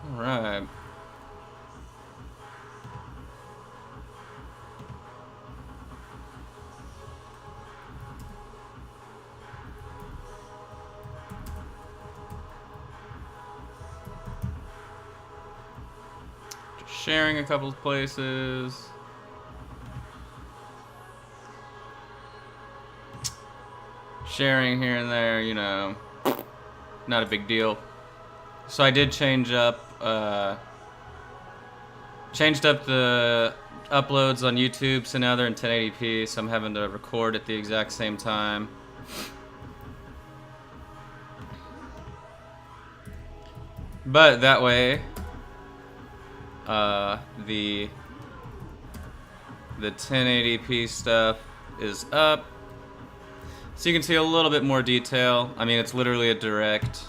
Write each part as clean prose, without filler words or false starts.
All right. Just sharing a couple of places. Sharing here and there, you know, not a big deal. So I did changed up the uploads on YouTube, so now they're in 1080p, so I'm having to record at the exact same time. But that way, the 1080p stuff is up, so you can see a little bit more detail. I mean, it's literally a direct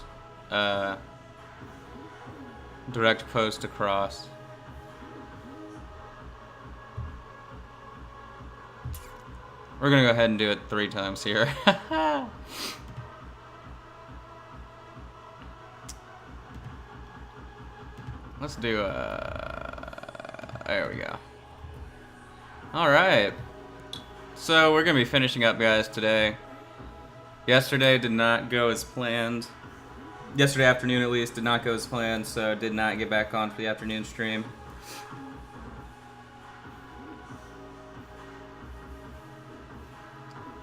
post across. We're gonna go ahead and do it 3 times here. Let's do there we go. Alright. So we're gonna be finishing up, guys, today. Yesterday did not go as planned. Yesterday afternoon, at least, did not go as planned, so did not get back on for the afternoon stream.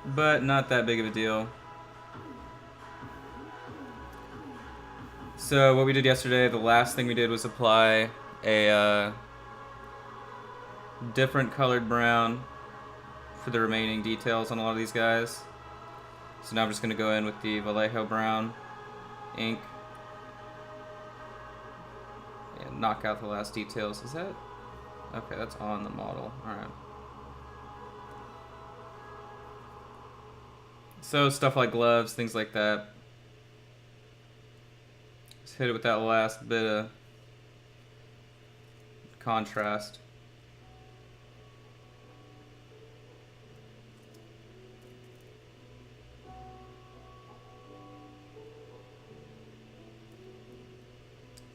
But not that big of a deal. So what we did yesterday, the last thing we did was apply a different colored brown for the remaining details on a lot of these guys. So now I'm just going to go in with the Vallejo brown ink and knock out the last details. Is that? Okay, that's on the model. Alright. So stuff like gloves, things like that. Just hit it with that last bit of contrast.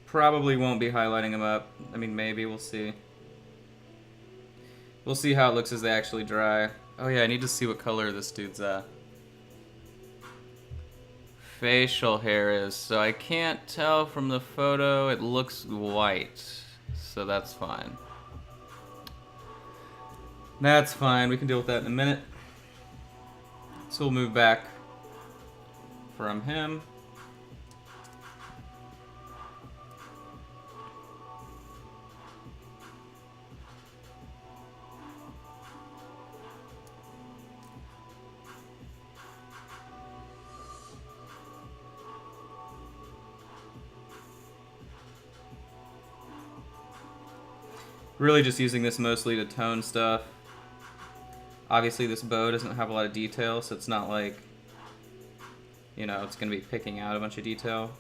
Probably won't be highlighting them up. I mean, maybe, we'll see. We'll see how it looks as they actually dry. Oh yeah, I need to see what color this dude's facial hair is. So I can't tell from the photo. It looks white. So that's fine. That's fine. We can deal with that in a minute. So we'll move back from him. Really just using this mostly to tone stuff. Obviously this bow doesn't have a lot of detail, so it's not like, you know, it's going to be picking out a bunch of detail.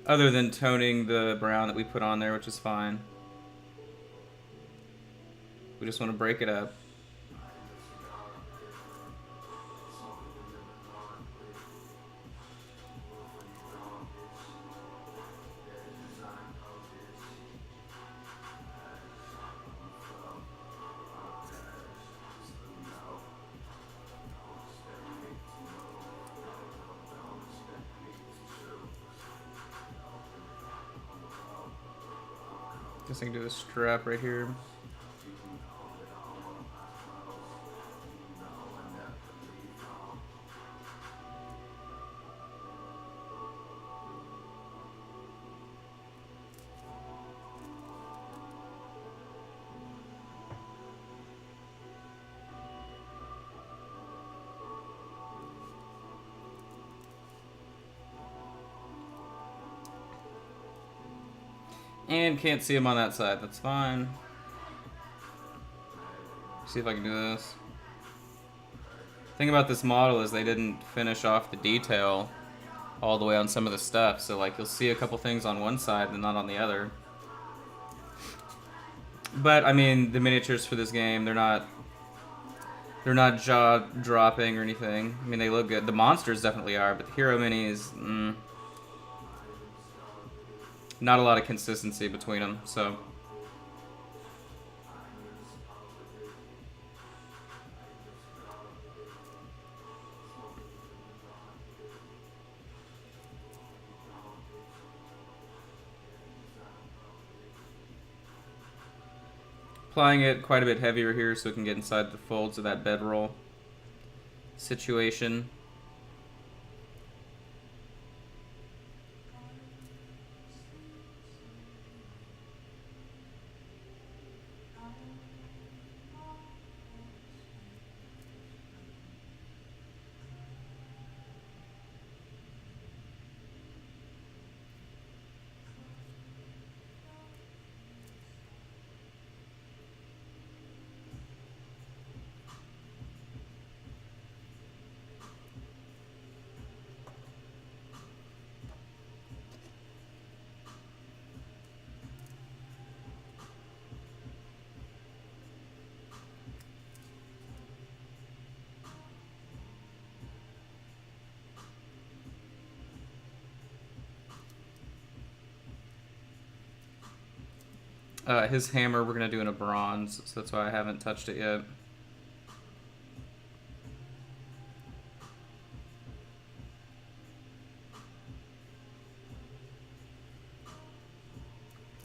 Other than toning the brown that we put on there, which is fine. We just want to break it up. Guess I can do the strap right here. And can't see him on that side. That's fine. See if I can do this. Thing about this model is they didn't finish off the detail all the way on some of the stuff. So like you'll see a couple things on one side and not on the other. But I mean, the miniatures for this game, they're not They're not jaw-dropping or anything. I mean, they look good. The monsters definitely are, but the Hero Minis, not a lot of consistency between them, so... Applying it quite a bit heavier here so it can get inside the folds of that bedroll situation. His hammer we're going to do in a bronze, so that's why I haven't touched it yet.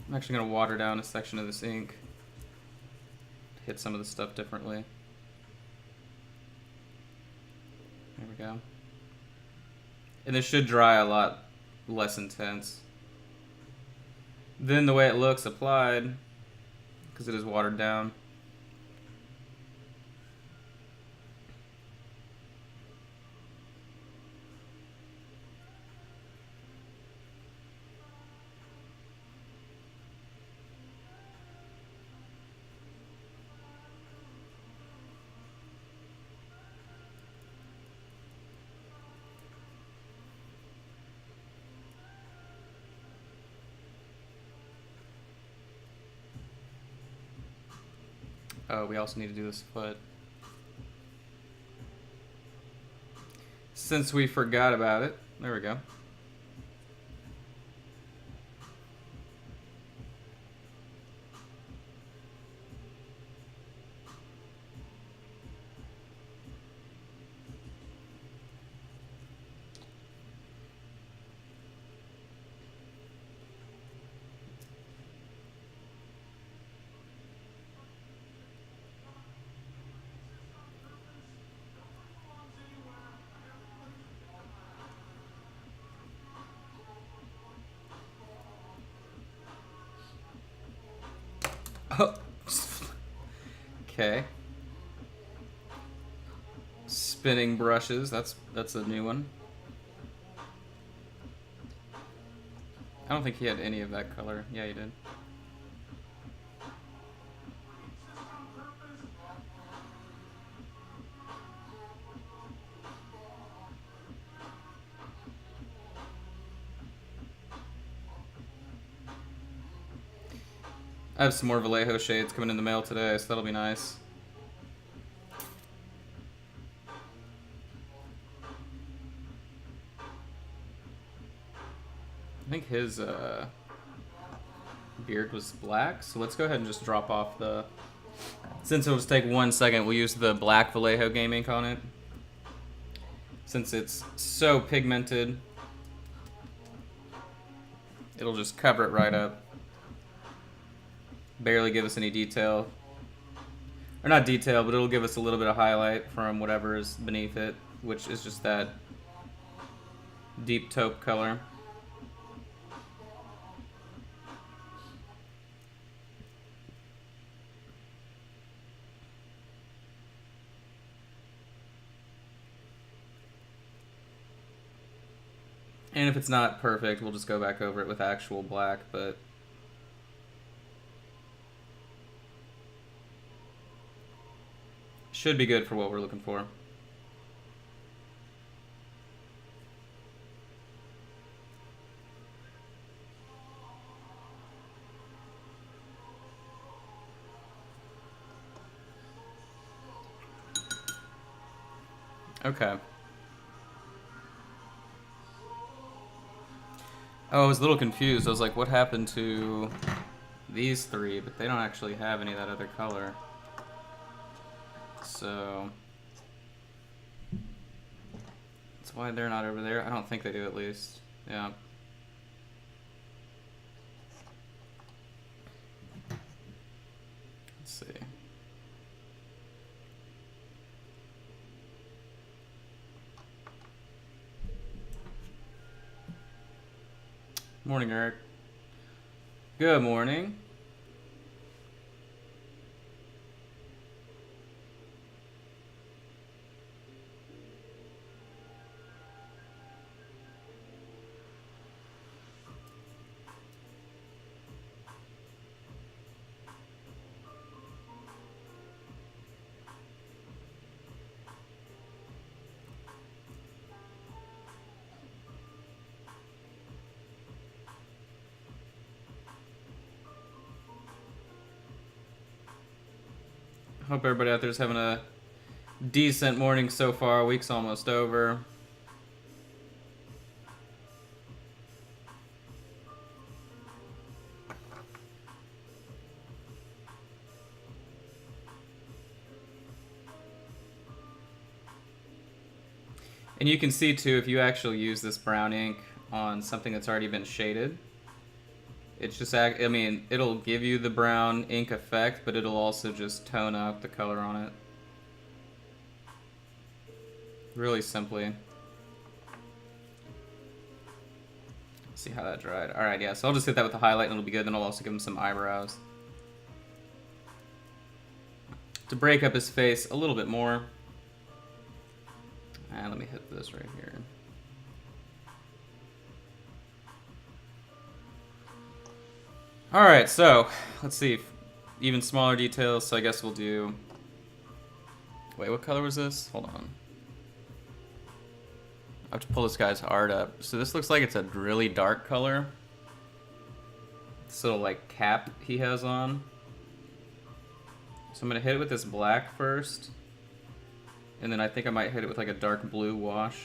I'm actually going to water down a section of this ink to hit some of the stuff differently. There we go. And this should dry a lot less intense than the way it looks applied, because it is watered down. Oh, we also need to do this foot. Since we forgot about it. There we go. Oh. Okay. Spinning brushes, that's a new one. I don't think he had any of that color. Yeah, he did. I have some more Vallejo shades coming in the mail today, so that'll be nice. I think his beard was black, so let's go ahead and just drop off the... Since it'll just take 1 second, we'll use the black Vallejo game ink on it. Since it's so pigmented, it'll just cover it right up. Barely give us any detail. Or not detail, but it'll give us a little bit of highlight from whatever is beneath it, which is just that deep taupe color. And if it's not perfect, we'll just go back over it with actual black, but... should be good for what we're looking for. Okay. Oh, I was a little confused. I was like, what happened to these three? But they don't actually have any of that other color. So that's why they're not over there. I don't think they do, at least. Yeah. Let's see. Morning, Eric. Good morning. Hope everybody out there is having a decent morning so far. Week's almost over. And you can see too, if you actually use this brown ink on something that's already been shaded, it's just, I mean, it'll give you the brown ink effect, but it'll also just tone up the color on it. Really simply. See how that dried. Alright, yeah, so I'll just hit that with the highlight and it'll be good. Then I'll also give him some eyebrows to break up his face a little bit more. And let me hit this right here. Alright, so let's see. Even smaller details, so I guess we'll do... Wait, what color was this? Hold on. I have to pull this guy's art up. So this looks like it's a really dark color. This little like cap he has on. So I'm gonna hit it with this black first. And then I think I might hit it with like a dark blue wash.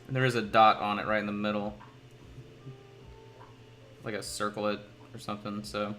And there is a dot on it right in the middle. Like a circlet or something, so.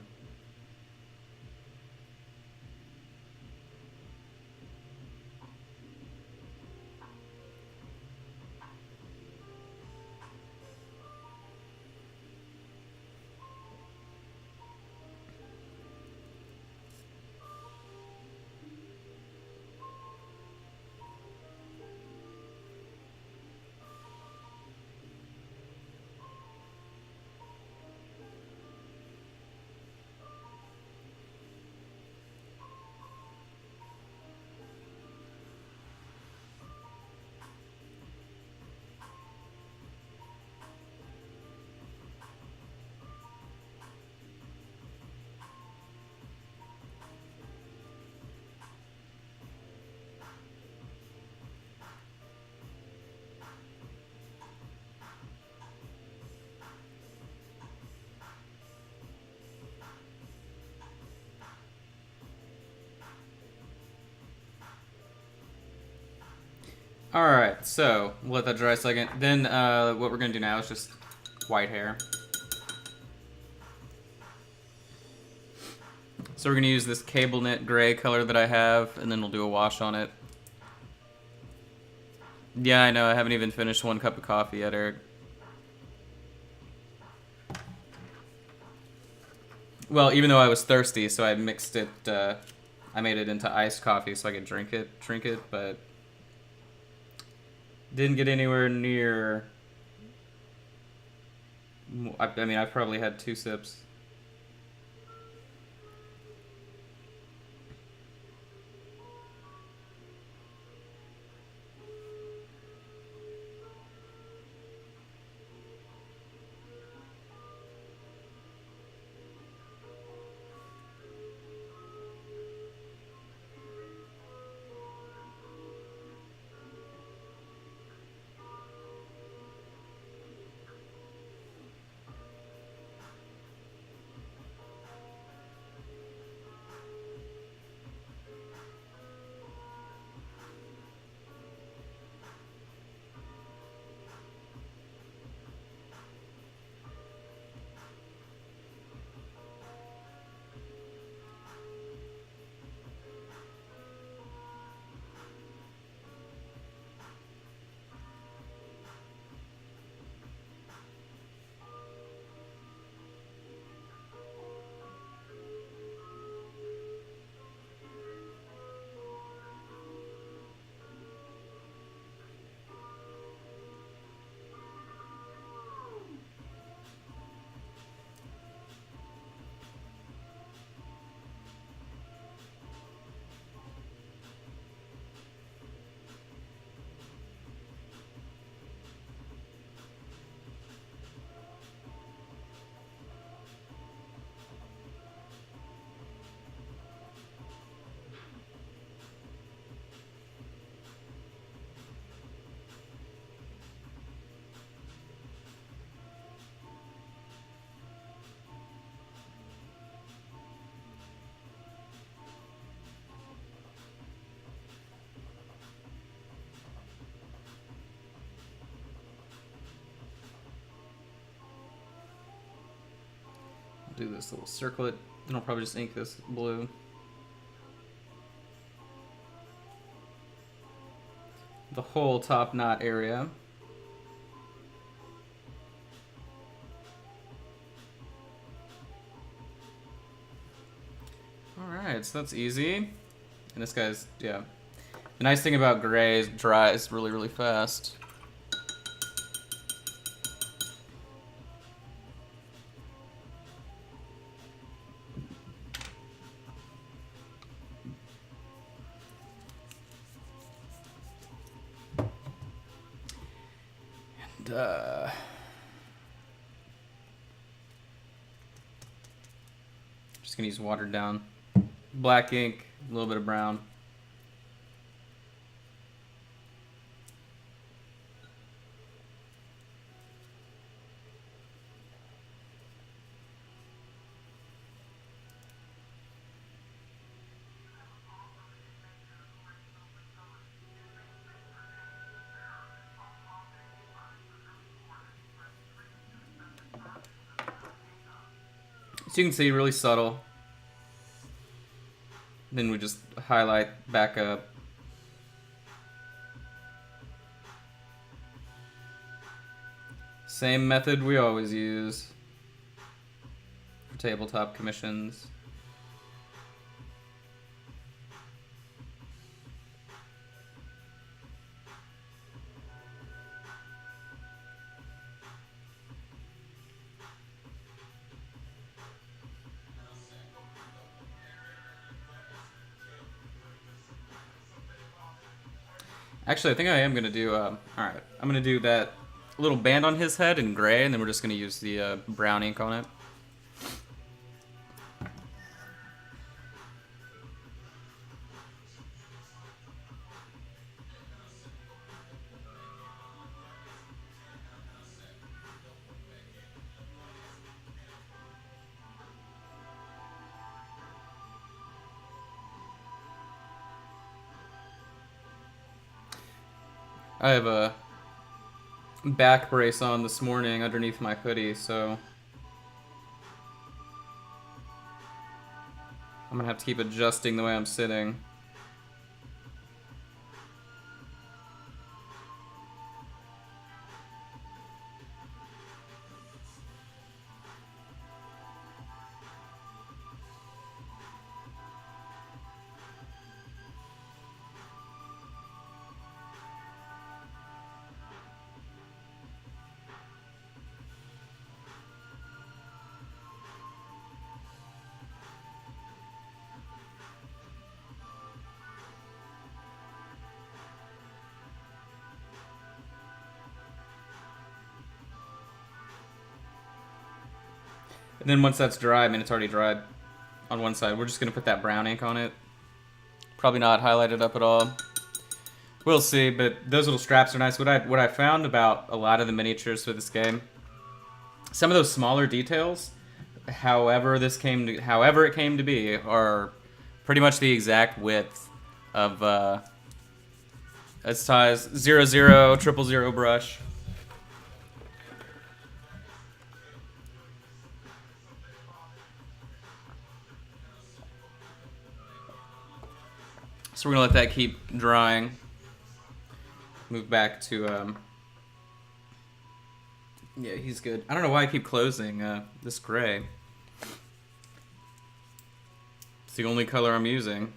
Alright, so we'll let that dry a second. Then what we're going to do now is just white hair. So we're going to use this cable knit gray color that I have, and then we'll do a wash on it. Yeah, I know, I haven't even finished one cup of coffee yet, Eric. Well, even though I was thirsty, so I mixed it, I made it into iced coffee so I could drink it, but didn't get anywhere near. I mean, I've probably had 2 sips. do this little circlet. Then I'll probably just ink this blue. The whole top knot area. Alright, so that's easy. And this guy's, yeah. The nice thing about gray is it dries really, really fast. And, just gonna use watered down black ink, a little bit of brown. So you can see, really subtle. Then we just highlight back up. Same method we always use for tabletop commissions. Actually, I think I am going to do, alright, I'm going to do that little band on his head in gray, and then we're just going to use the brown ink on it. I have a back brace on this morning underneath my hoodie, so I'm gonna have to keep adjusting the way I'm sitting. And then once that's dry, I mean, it's already dried on one side. We're just going to put that brown ink on it. Probably not highlighted up at all. We'll see, but those little straps are nice. What I found about a lot of the miniatures for this game, some of those smaller details, however it came to be, are pretty much the exact width of size 00, 000 brush. So we're gonna let that keep drying. Move back to, yeah, he's good. I don't know why I keep closing this gray. It's the only color I'm using.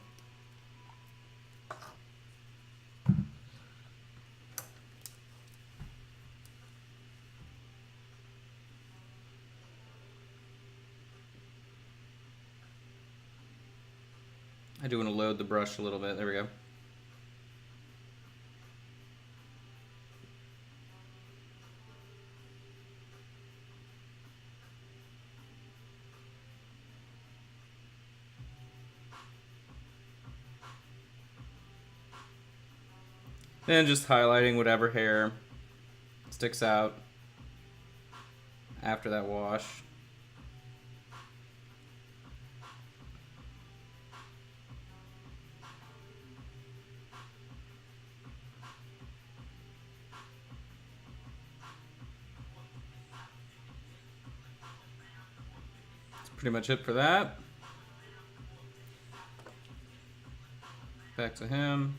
I do want to load the brush a little bit. There we go. Then just highlighting whatever hair sticks out after that wash. pretty much it for that. Back to him.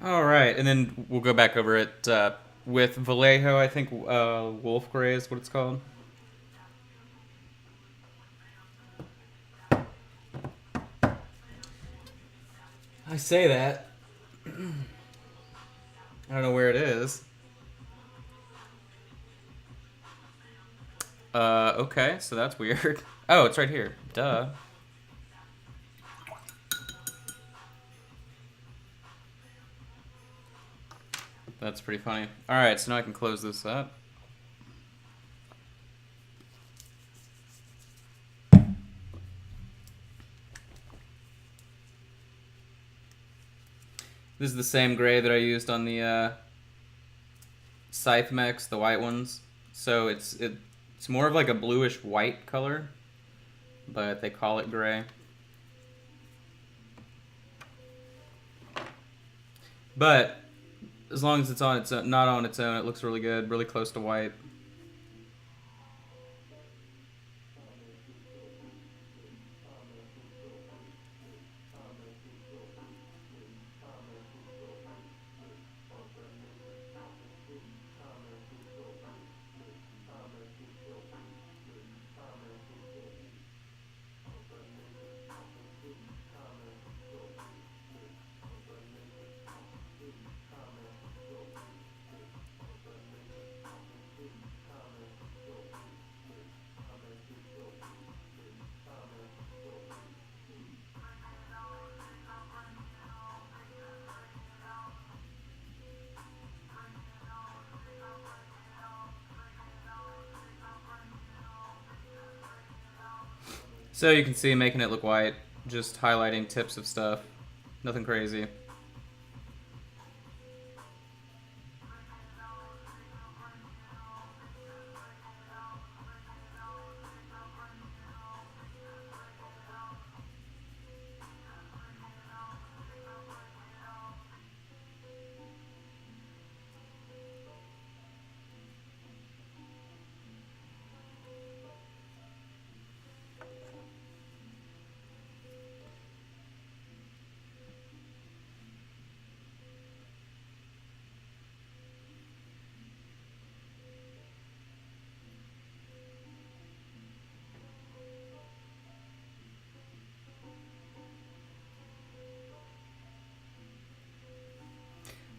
All right, and then we'll go back over it with Vallejo. I think Wolf Gray is what it's called. I say that. I don't know where it is. Okay, so that's weird. Oh, it's right here. Duh. That's pretty funny. Alright, so now I can close this up. This is the same gray that I used on the Scythe mechs, the white ones. So it's more of like a bluish white color, but they call it gray. But as long as it's on its own, not on its own, it looks really good, really close to white. So you can see making it look white, just highlighting tips of stuff. Nothing crazy.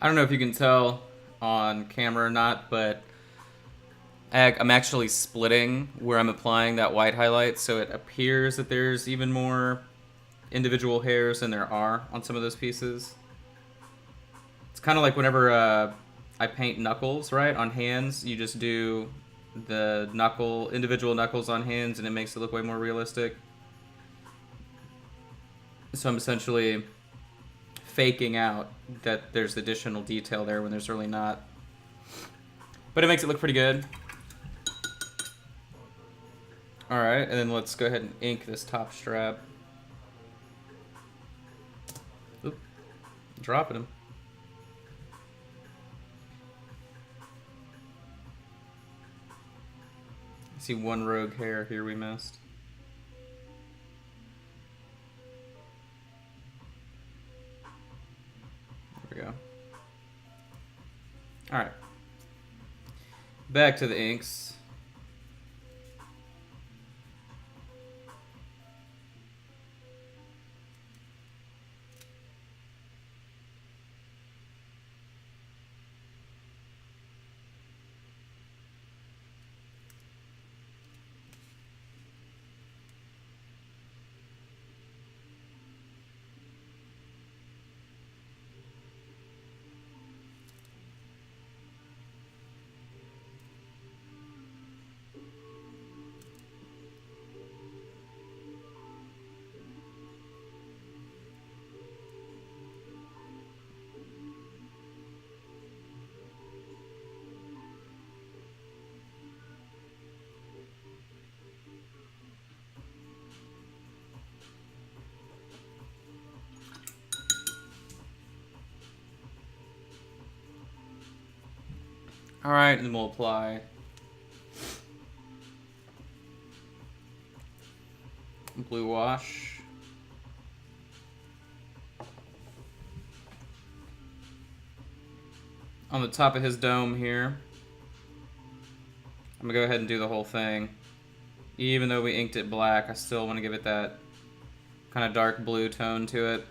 I don't know if you can tell on camera or not, but I'm actually splitting where I'm applying that white highlight, so it appears that there's even more individual hairs than there are on some of those pieces. It's kind of like whenever I paint knuckles, right, on hands, you just do the individual knuckles on hands, and it makes it look way more realistic. So I'm essentially faking out that there's additional detail there when there's really not. But it makes it look pretty good. Alright, and then let's go ahead and ink this top strap. Oop. Dropping him. I see one rogue hair here we missed. There we go. Alright. Back to the inks. Alright, and then we'll apply blue wash. On the top of his dome here. I'm gonna go ahead and do the whole thing. Even though we inked it black, I still want to give it that kind of dark blue tone to it.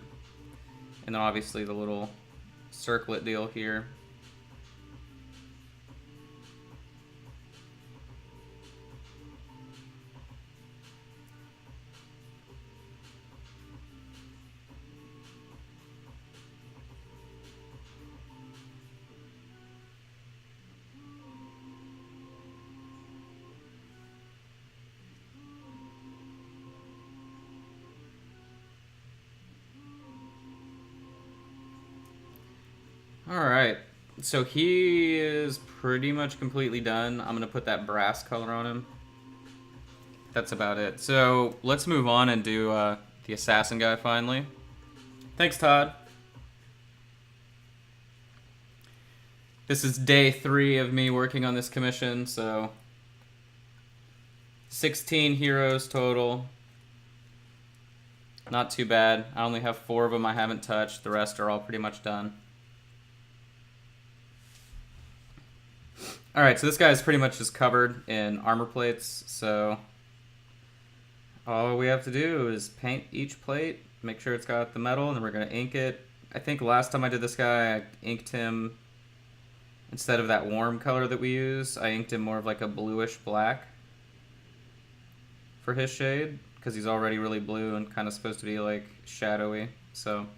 And then obviously the little circlet deal here. Alright, so he is pretty much completely done. I'm going to put that brass color on him. That's about it. So let's move on and do the assassin guy finally. Thanks, Todd. This is day 3 of me working on this commission, so 16 heroes total. Not too bad. I only have 4 of them I haven't touched. The rest are all pretty much done. Alright, so this guy is pretty much just covered in armor plates, so all we have to do is paint each plate, make sure it's got the metal, and then we're going to ink it. I think last time I did this guy, I inked him, instead of that warm color that we use, I inked him more of like a bluish black for his shade, because he's already really blue and kind of supposed to be like shadowy, so...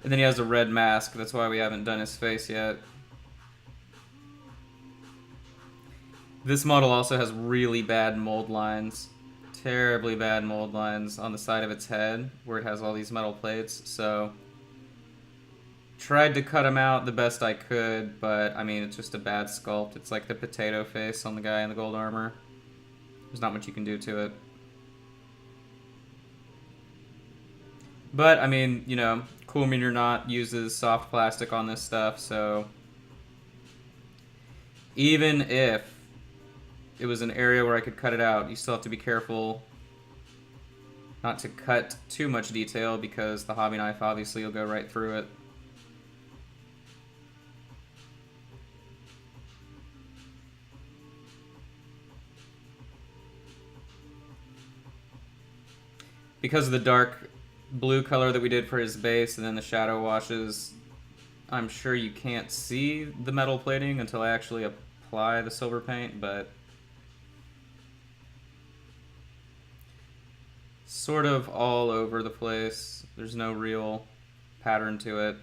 And then he has a red mask, that's why we haven't done his face yet. This model also has really bad mold lines. Terribly bad mold lines on the side of its head, where it has all these metal plates, so... Tried to cut him out the best I could, but, I mean, it's just a bad sculpt. It's like the potato face on the guy in the gold armor. There's not much you can do to it. But, I mean, you know, Cool Mean or Not uses soft plastic on this stuff, so even if it was an area where I could cut it out, you still have to be careful not to cut too much detail, because the hobby knife obviously will go right through it. Because of the dark blue color that we did for his base and then the shadow washes, I'm sure you can't see the metal plating until I actually apply the silver paint, but sort of all over the place. There's no real pattern to it.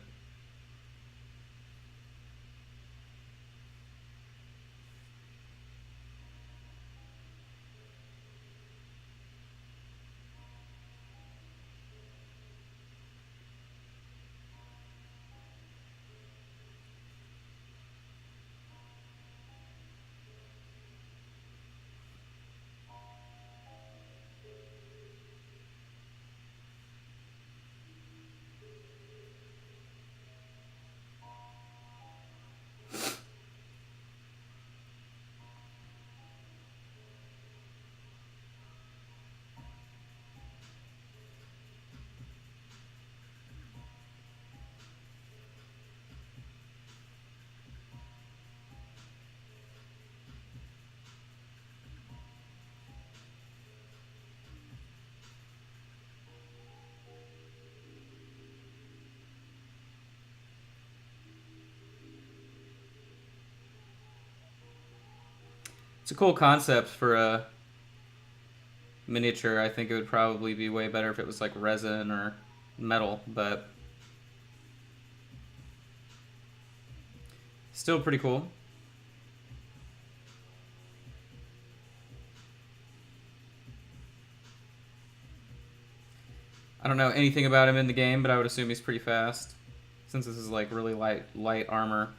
It's a cool concept for a miniature. I think it would probably be way better if it was like resin or metal, but still pretty cool. I don't know anything about him in the game, but I would assume he's pretty fast, since this is like really light armor.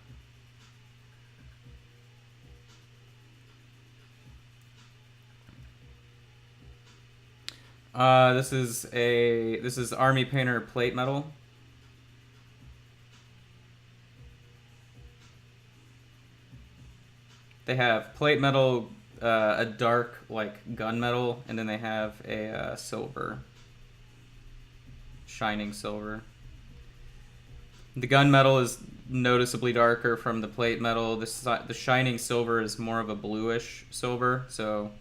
This is Army Painter plate metal. They have plate metal, a dark like gunmetal, and then they have a silver, shining silver. The gunmetal is noticeably darker from the plate metal. The shining silver is more of a bluish silver, so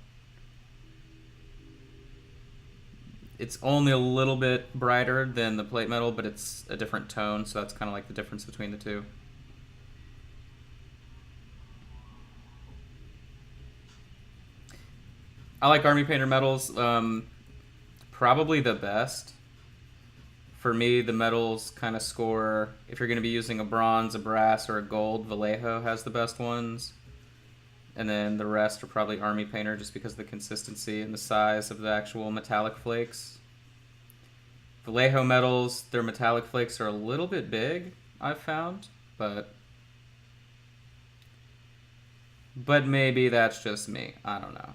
it's only a little bit brighter than the plate metal, but it's a different tone, so that's kind of like the difference between the two. I like Army Painter metals. Probably the best. For me, the metals kind of score. If you're going to be using a bronze, a brass, or a gold, Vallejo has the best ones. And then the rest are probably Army Painter just because of the consistency and the size of the actual metallic flakes. Vallejo metals, their metallic flakes are a little bit big, I've found, but maybe that's just me. I don't know.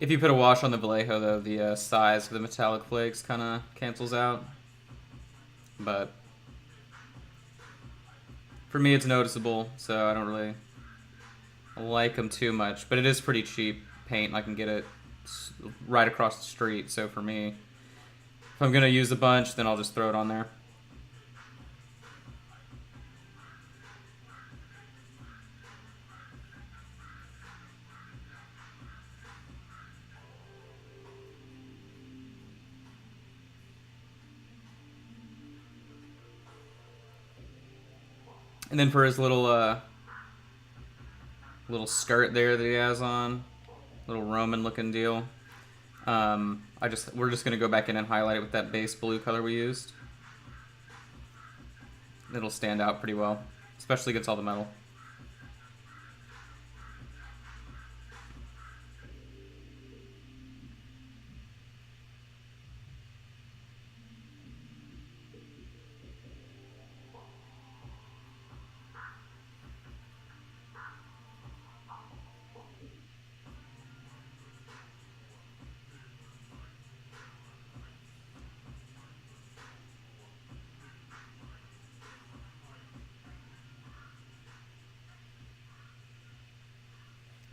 If you put a wash on the Vallejo, though, the size of the metallic flakes kind of cancels out. But for me, it's noticeable, so I don't really like them too much. But it is pretty cheap paint. I can get it right across the street, so for me, if I'm going to use a bunch, then I'll just throw it on there. And then for his little skirt there that he has on, little Roman looking deal, we're just gonna go back in and highlight it with that base blue color we used. It'll stand out pretty well, especially against all the metal.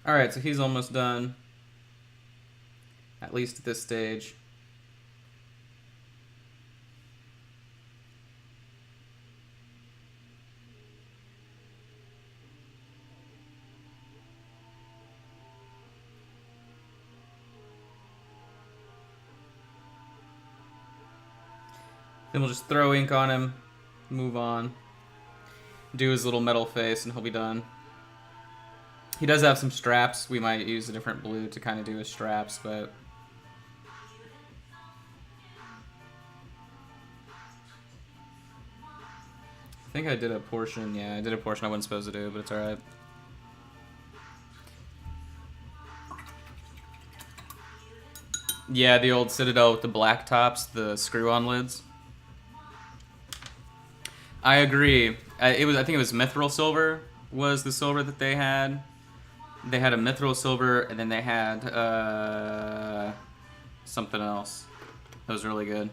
Alright, so he's almost done. At least at this stage. Then we'll just throw ink on him, move on, do his little metal face, and he'll be done. He does have some straps. We might use a different blue to kind of do his straps, but I think I did a portion. Yeah, I did a portion I wasn't supposed to do, but it's alright. Yeah, the old Citadel with the black tops, the screw-on lids. I agree. I think it was mithril silver was the silver that they had. They had a mithril silver, and then they had something else. That was really good.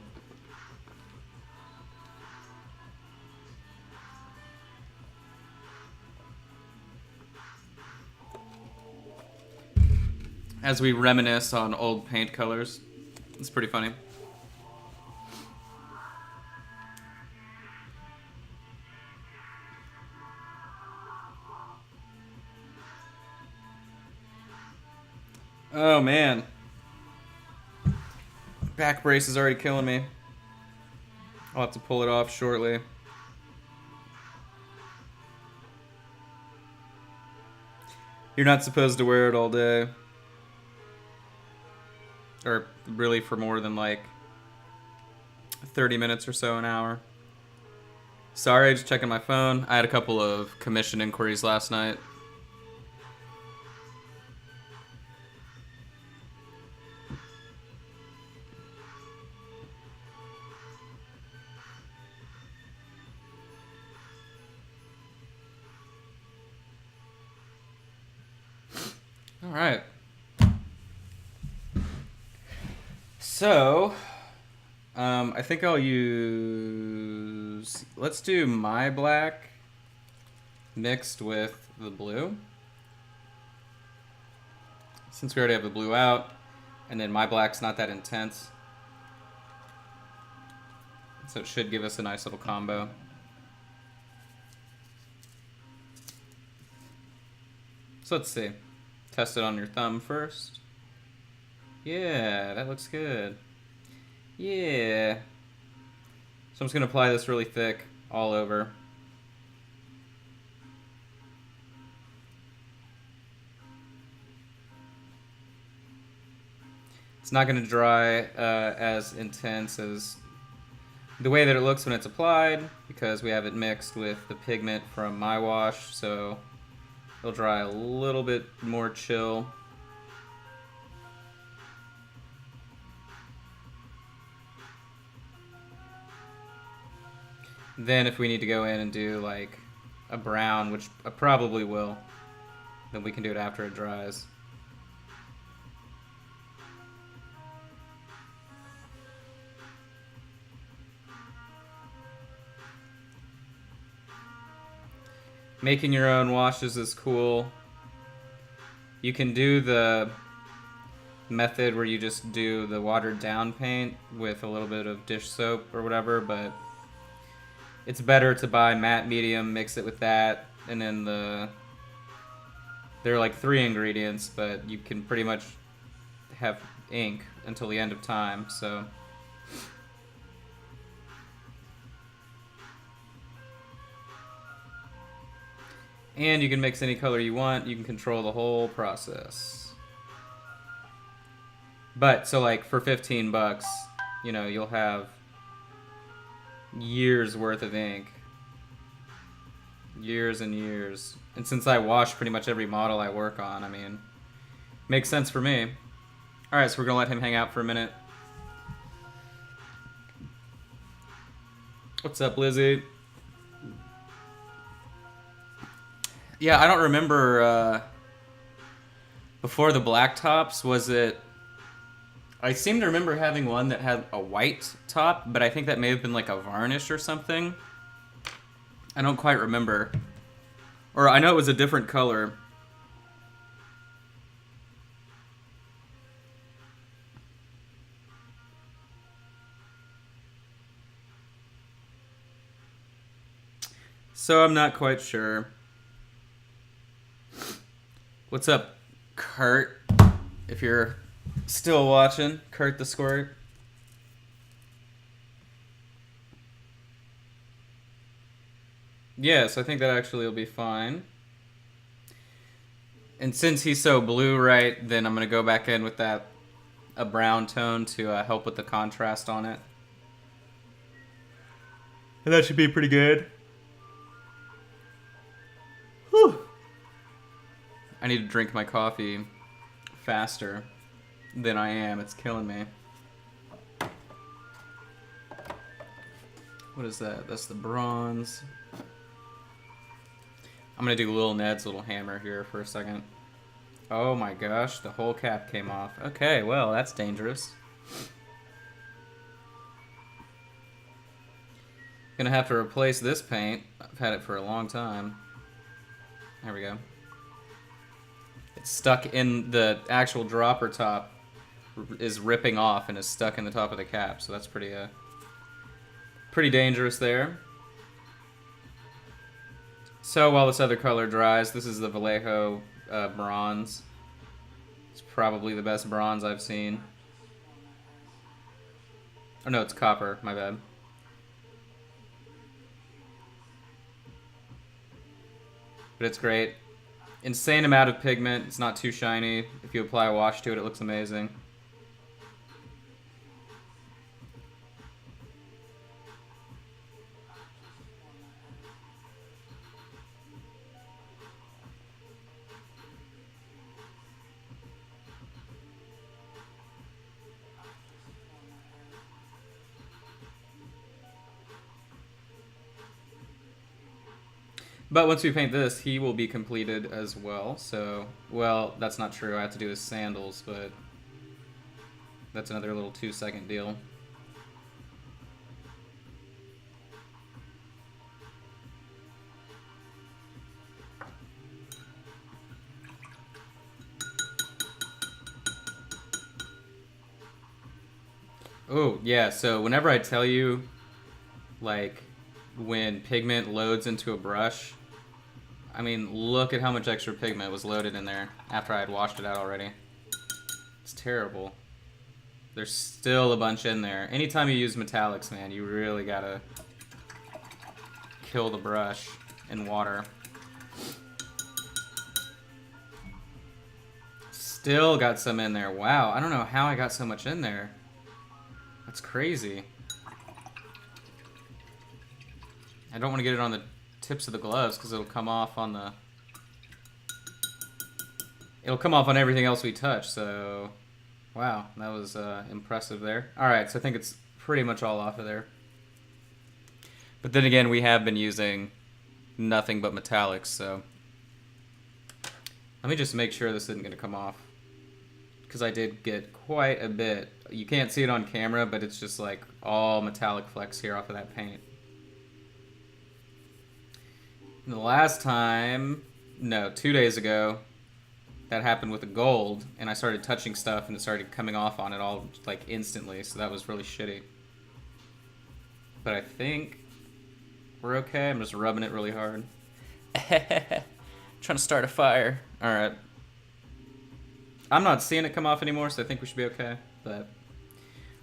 as we reminisce on old paint colors. It's pretty funny. Oh man. Back brace is already killing me. I'll have to pull it off shortly. You're not supposed to wear it all day. Or really for more than like 30 minutes or so, an hour. Sorry, just checking my phone. I had a couple of commission inquiries last night. All right. So, I think I'll use... Let's do my black mixed with the blue. Since we already have the blue out, and then my black's not that intense. So it should give us a nice little combo. So let's see. Test it on your thumb first. Yeah, that looks good. Yeah. So I'm just going to apply this really thick all over. It's not going to dry as intense as the way that it looks when it's applied, because we have it mixed with the pigment from my wash, so it'll dry a little bit more chill. Then if we need to go in and do like a brown, which I probably will, then we can do it after it dries. Making your own washes is cool. You can do the method where you just do the watered down paint with a little bit of dish soap or whatever, but it's better to buy matte medium, mix it with that, and then there are like 3 ingredients, but you can pretty much have ink until the end of time, so... And you can mix any color you want. You can control the whole process. But, so like for 15 bucks, you know, you'll have years worth of ink. Years and years. And since I wash pretty much every model I work on, I mean, makes sense for me. Alright, so we're going to let him hang out for a minute. What's up, Lizzie? Yeah, I don't remember, before the black tops, was it... I seem to remember having one that had a white top, but I think that may have been like a varnish or something. I don't quite remember. Or I know it was a different color. So I'm not quite sure. What's up, Kurt? If you're still watching, Kurt the Squirt. Yes, I think that actually will be fine. And since he's so blue, right, then I'm going to go back in with a brown tone to help with the contrast on it. And that should be pretty good. Whew. I need to drink my coffee faster than I am. It's killing me. What is that? That's the bronze. I'm going to do Lil Ned's little hammer here for a second. Oh my gosh, the whole cap came off. Okay, well, that's dangerous. Gonna have to replace this paint. I've had it for a long time. There we go. stuck in the actual dropper top is ripping off and is stuck in the top of the cap. So that's pretty dangerous there. So while this other color dries, this is the Vallejo bronze. It's probably the best bronze I've seen. Oh no, it's copper, my bad. But it's great. Insane amount of pigment. It's not too shiny. If you apply a wash to it, it looks amazing. But once we paint this, he will be completed as well. So, well, that's not true. I have to do his sandals, but that's another little 2-second deal. Oh, yeah, so whenever I tell you, like, when pigment loads into a brush, I mean, look at how much extra pigment was loaded in there after I had washed it out already. It's terrible. There's still a bunch in there. Anytime you use metallics, man, you really gotta kill the brush in water. Still got some in there. Wow, I don't know how I got so much in there. That's crazy. I don't want to get it on the tips of the gloves because it'll come off on the... It'll come off on everything else we touch, so... Wow, that was impressive there. Alright, so I think it's pretty much all off of there. But then again, we have been using nothing but metallics, so... Let me just make sure this isn't going to come off. Because I did get quite a bit. You can't see it on camera, but it's just like all metallic flecks here off of that paint. And the last time, no, 2 days ago, that happened with the gold, and I started touching stuff and it started coming off on it all like instantly, so that was really shitty. But I think we're okay. I'm just rubbing it really hard. Trying to start a fire. Alright. I'm not seeing it come off anymore, so I think we should be okay. But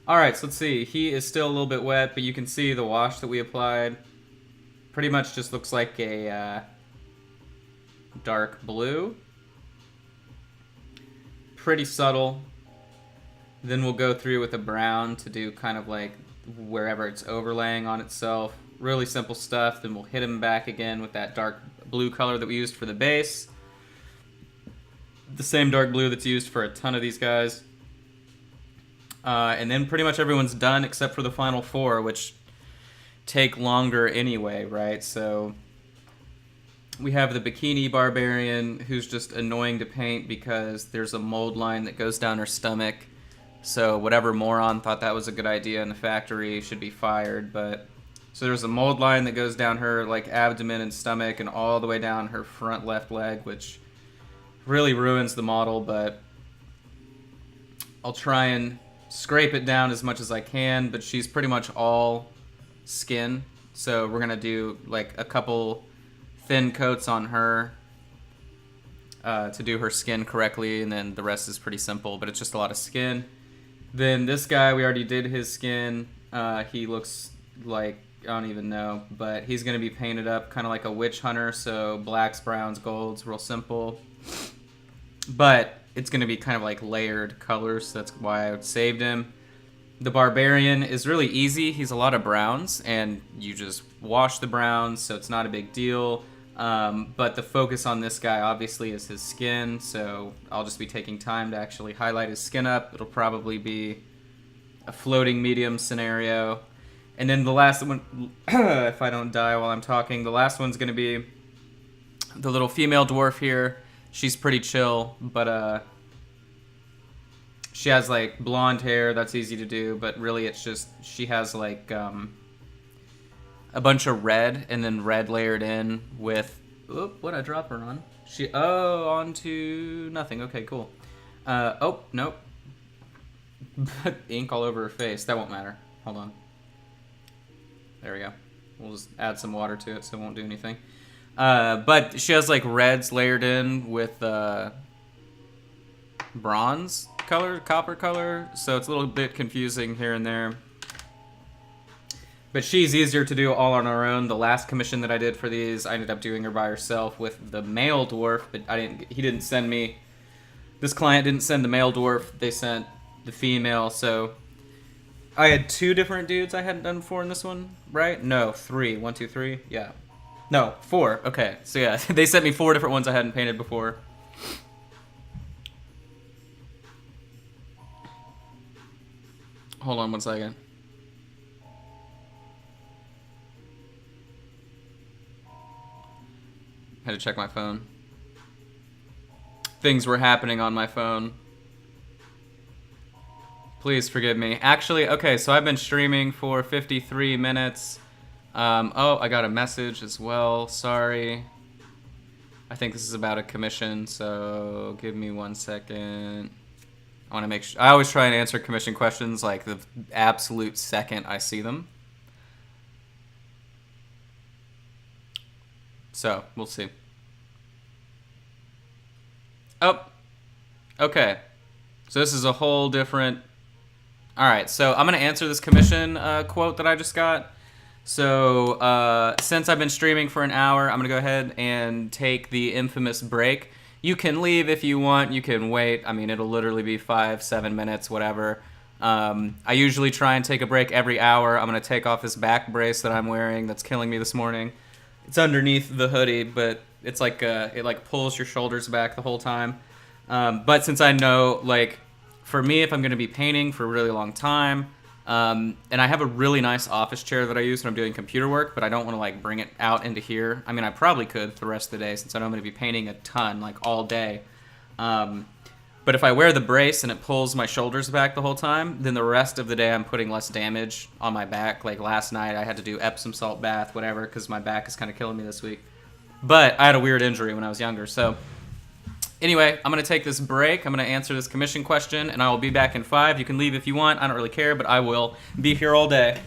alright, so let's see. He is still a little bit wet, but you can see the wash that we applied. Pretty much just looks like a dark blue. Pretty subtle. Then we'll go through with a brown to do kind of like wherever it's overlaying on itself. Really simple stuff. Then we'll hit him back again with that dark blue color that we used for the base. The same dark blue that's used for a ton of these guys. And then pretty much everyone's done except for the final four, which take longer anyway, right? So we have the Bikini Barbarian, who's just annoying to paint because there's a mold line that goes down her stomach. So whatever moron thought that was a good idea in the factory should be fired. But so there's a mold line that goes down her like abdomen and stomach and all the way down her front left leg, which really ruins the model. But I'll try and scrape it down as much as I can. But she's pretty much all skin, so we're gonna do like a couple thin coats on her to do her skin correctly, and then the rest is pretty simple, but it's just a lot of skin. Then this guy, we already did his skin. He looks like, I don't even know, but he's gonna be painted up kind of like a witch hunter, so blacks, browns, golds, real simple, but it's gonna be kind of like layered colors, so that's why I saved him. The Barbarian is really easy. He's a lot of browns, and you just wash the browns, so it's not a big deal. But the focus on this guy, obviously, is his skin, so I'll just be taking time to actually highlight his skin up. It'll probably be a floating medium scenario. And then the last one, if I don't die while I'm talking, the last one's going to be the little female dwarf here. She's pretty chill, but she has like blonde hair. That's easy to do, but really it's just she has like a bunch of red and then red layered in with what'd I drop her on? On to nothing. Okay, cool. Oh, nope. Ink all over her face. That won't matter. Hold on. There we go. We'll just add some water to it so it won't do anything. But she has like reds layered in with bronze color, copper color, so it's a little bit confusing here and there. But she's easier to do all on her own. The last commission that I did for these, I ended up doing her by herself with the male dwarf, but he didn't send me, this client didn't send the male dwarf, they sent the female, so I had 2 different dudes I hadn't done before in this one, right? No, 3. 1, 2, 3, yeah. No, 4, okay. So yeah, they sent me 4 different ones I hadn't painted before. Hold on 1 second. Had to check my phone. Things were happening on my phone. Please forgive me. Actually, okay, so I've been streaming for 53 minutes. Oh, I got a message as well. Sorry. I think this is about a commission, so give me 1 second. I want to make sure. I always try and answer commission questions like the absolute second I see them. So, we'll see. Oh, okay. So this is a whole different... Alright, so I'm going to answer this commission quote that I just got. So, since I've been streaming for an hour, I'm going to go ahead and take the infamous break. You can leave if you want, you can wait. I mean, it'll literally be 5, 7 minutes, whatever. I usually try and take a break every hour. I'm going to take off this back brace that I'm wearing that's killing me this morning. It's underneath the hoodie, but it's like it like pulls your shoulders back the whole time. But since I know, like, for me, if I'm going to be painting for a really long time, and I have a really nice office chair that I use when I'm doing computer work, but I don't want to like bring it out into here. I mean, I probably could for the rest of the day since I know I'm going to be painting a ton, like all day. But if I wear the brace and it pulls my shoulders back the whole time, then the rest of the day I'm putting less damage on my back. Like last night I had to do Epsom salt bath, whatever, because my back is kind of killing me this week. But I had a weird injury when I was younger, so... Anyway, I'm going to take this break. I'm going to answer this commission question, and I will be back in 5. You can leave if you want. I don't really care, but I will be here all day.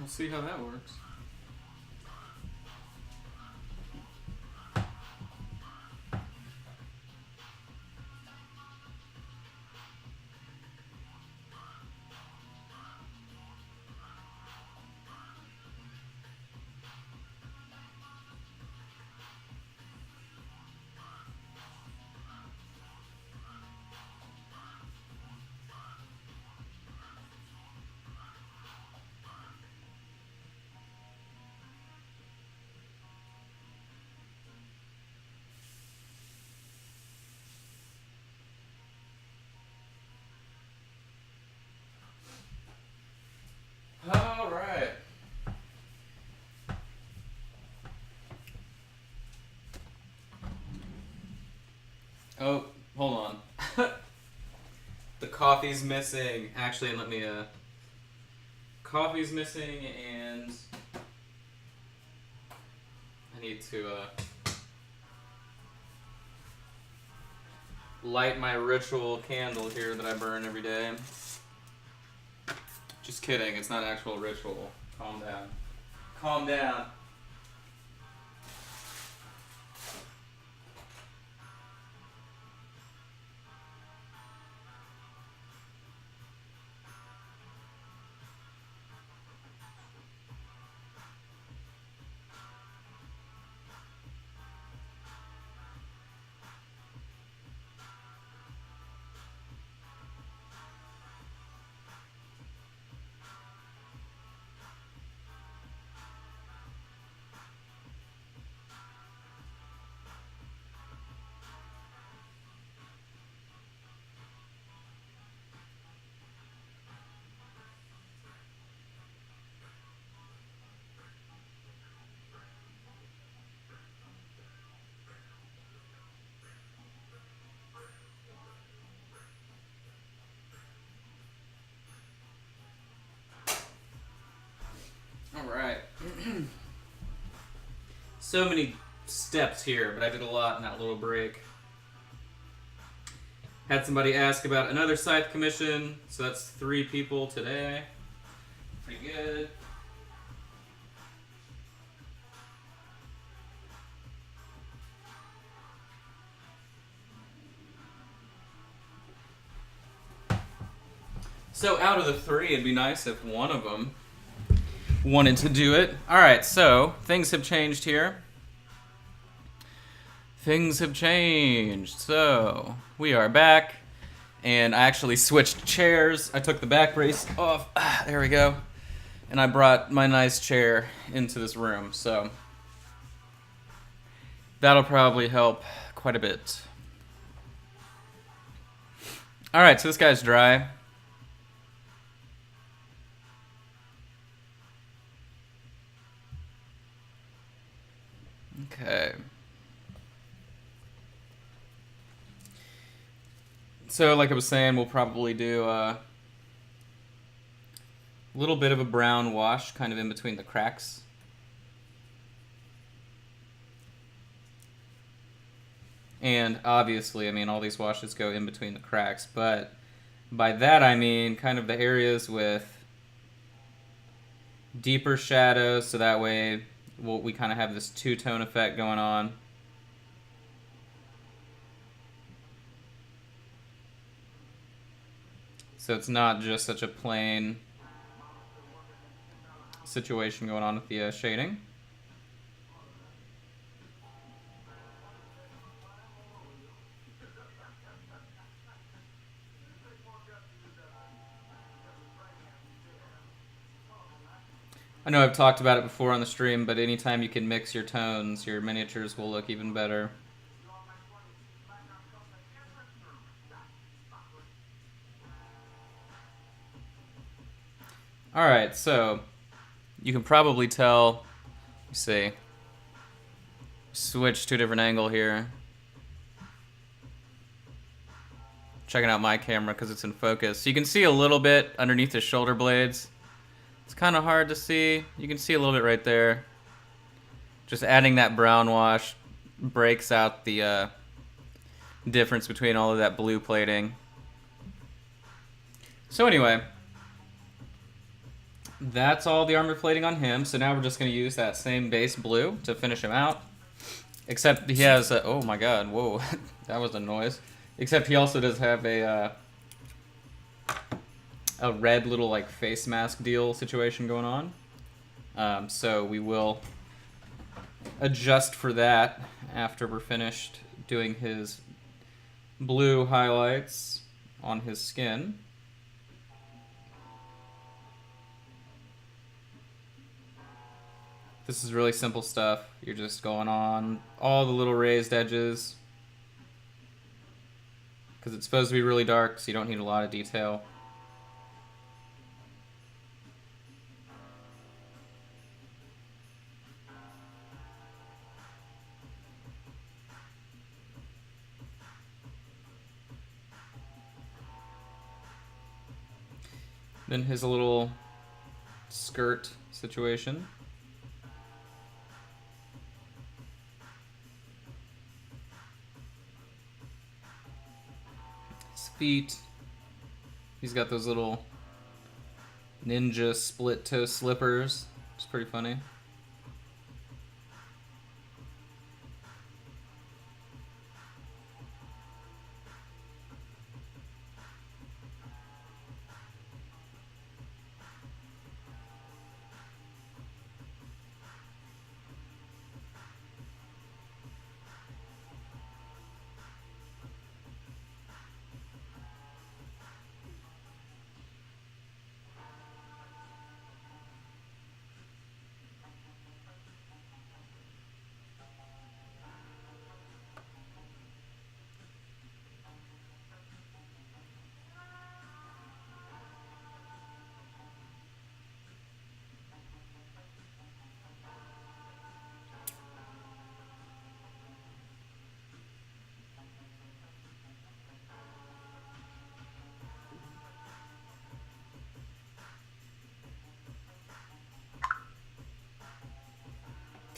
see how that works. All right. Oh, hold on. The coffee's missing. Actually, let me, coffee's missing, and I need to, light my ritual candle here that I burn every day. Just kidding, it's not actual ritual. Calm down. Calm down. Alright. So many steps here, but I did a lot in that little break. Had somebody ask about another scythe commission, so that's 3 people today. Pretty good. So out of the 3, it'd be nice if one of them wanted to do it. Alright, so things have changed here. Things have changed. So we are back, and I actually switched chairs. I took the back brace off. There we go. And I brought my nice chair into this room, so that'll probably help quite a bit. Alright, so this guy's dry. Okay. So, like I was saying, we'll probably do a little bit of a brown wash kind of in between the cracks. And obviously, I mean, all these washes go in between the cracks, but by that I mean kind of the areas with deeper shadows, so that way we kind of have this two-tone effect going on. So it's not just such a plain situation going on with the shading. I know I've talked about it before on the stream, but anytime you can mix your tones, your miniatures will look even better. Alright, so you can probably tell, let's see, switch to a different angle here. Checking out my camera because it's in focus. So you can see a little bit underneath the shoulder blades. It's kind of hard to see. You can see a little bit right there. Just adding that brown wash breaks out the difference between all of that blue plating. So anyway, That's all the armor plating on him. So now we're just going to use that same base blue to finish him out. Except he has a, oh my god, whoa, that was a noise. Except he also does have a red little like face mask deal situation going on. So we will adjust for that after we're finished doing his blue highlights on his skin. This is really simple stuff. You're just going on all the little raised edges because it's supposed to be really dark, so you don't need a lot of detail. Then his little skirt situation. His feet. He's got those little ninja split toe slippers. It's pretty funny.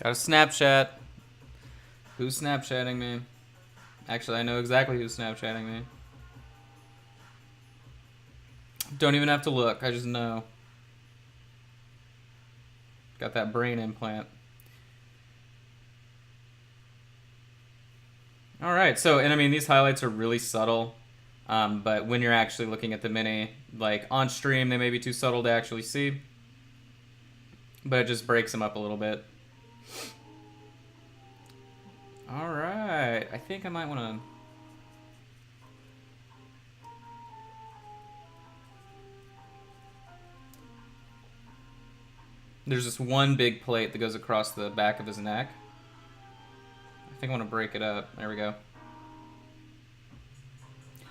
Got a Snapchat. Who's Snapchatting me? Actually, I know exactly who's Snapchatting me. Don't even have to look. I just know. Got that brain implant. Alright, so, and I mean, these highlights are really subtle. But when you're actually looking at the mini, like on stream, they may be too subtle to actually see. But it just breaks them up a little bit. Alright, I think I might want to... There's this one big plate that goes across the back of his neck. I think I want to break it up. There we go.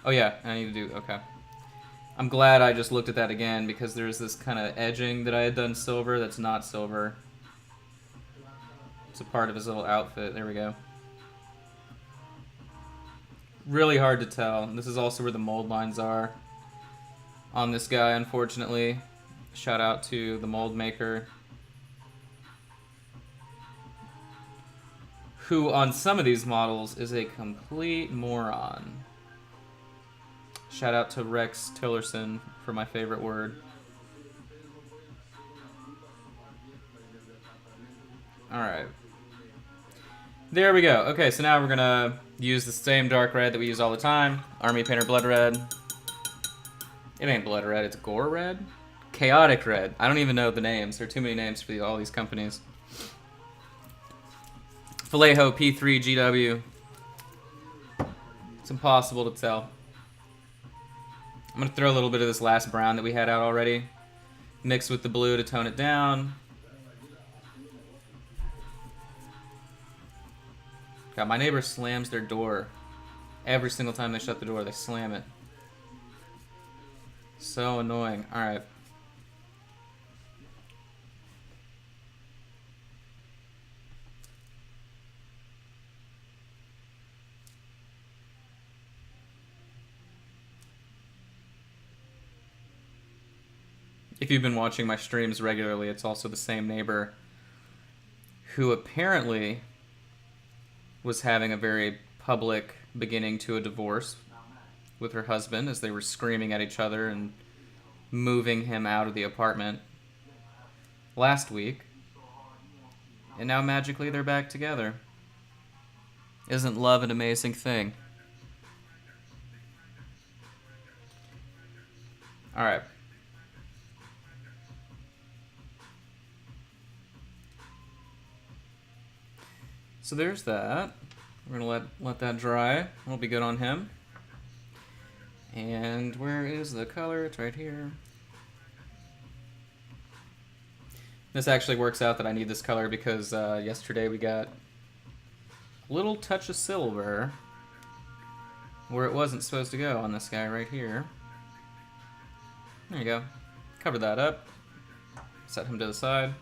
Oh yeah, I need to do... Okay. I'm glad I just looked at that again because there's this kind of edging that I had done silver that's not silver. It's a part of his little outfit. There we go. Really hard to tell. This is also where the mold lines are on this guy, unfortunately. Shout out to the mold maker, who on some of these models is a complete moron. Shout out to Rex Tillerson for my favorite word. Alright. There we go. Okay, so now we're gonna use the same dark red that we use all the time. Army Painter Blood Red. It ain't Blood Red, it's Gore Red? Chaotic Red. I don't even know the names. There are too many names for all these companies. Vallejo P3 GW. It's impossible to tell. I'm gonna throw a little bit of this last brown that we had out already. Mix with the blue to tone it down. God, my neighbor slams their door. Every single time they shut the door, they slam it. So annoying. Alright. If you've been watching my streams regularly, it's also the same neighbor who apparently was having a very public beginning to a divorce with her husband as they were screaming at each other and moving him out of the apartment. last week. And now magically they're back together. Isn't love an amazing thing? Alright. So there's that. We're gonna let that dry. It'll be good on him. And where is the color? It's right here. This actually works out that I need this color because yesterday we got a little touch of silver where it wasn't supposed to go on this guy right here. There you go. Cover that up. Set him to the side.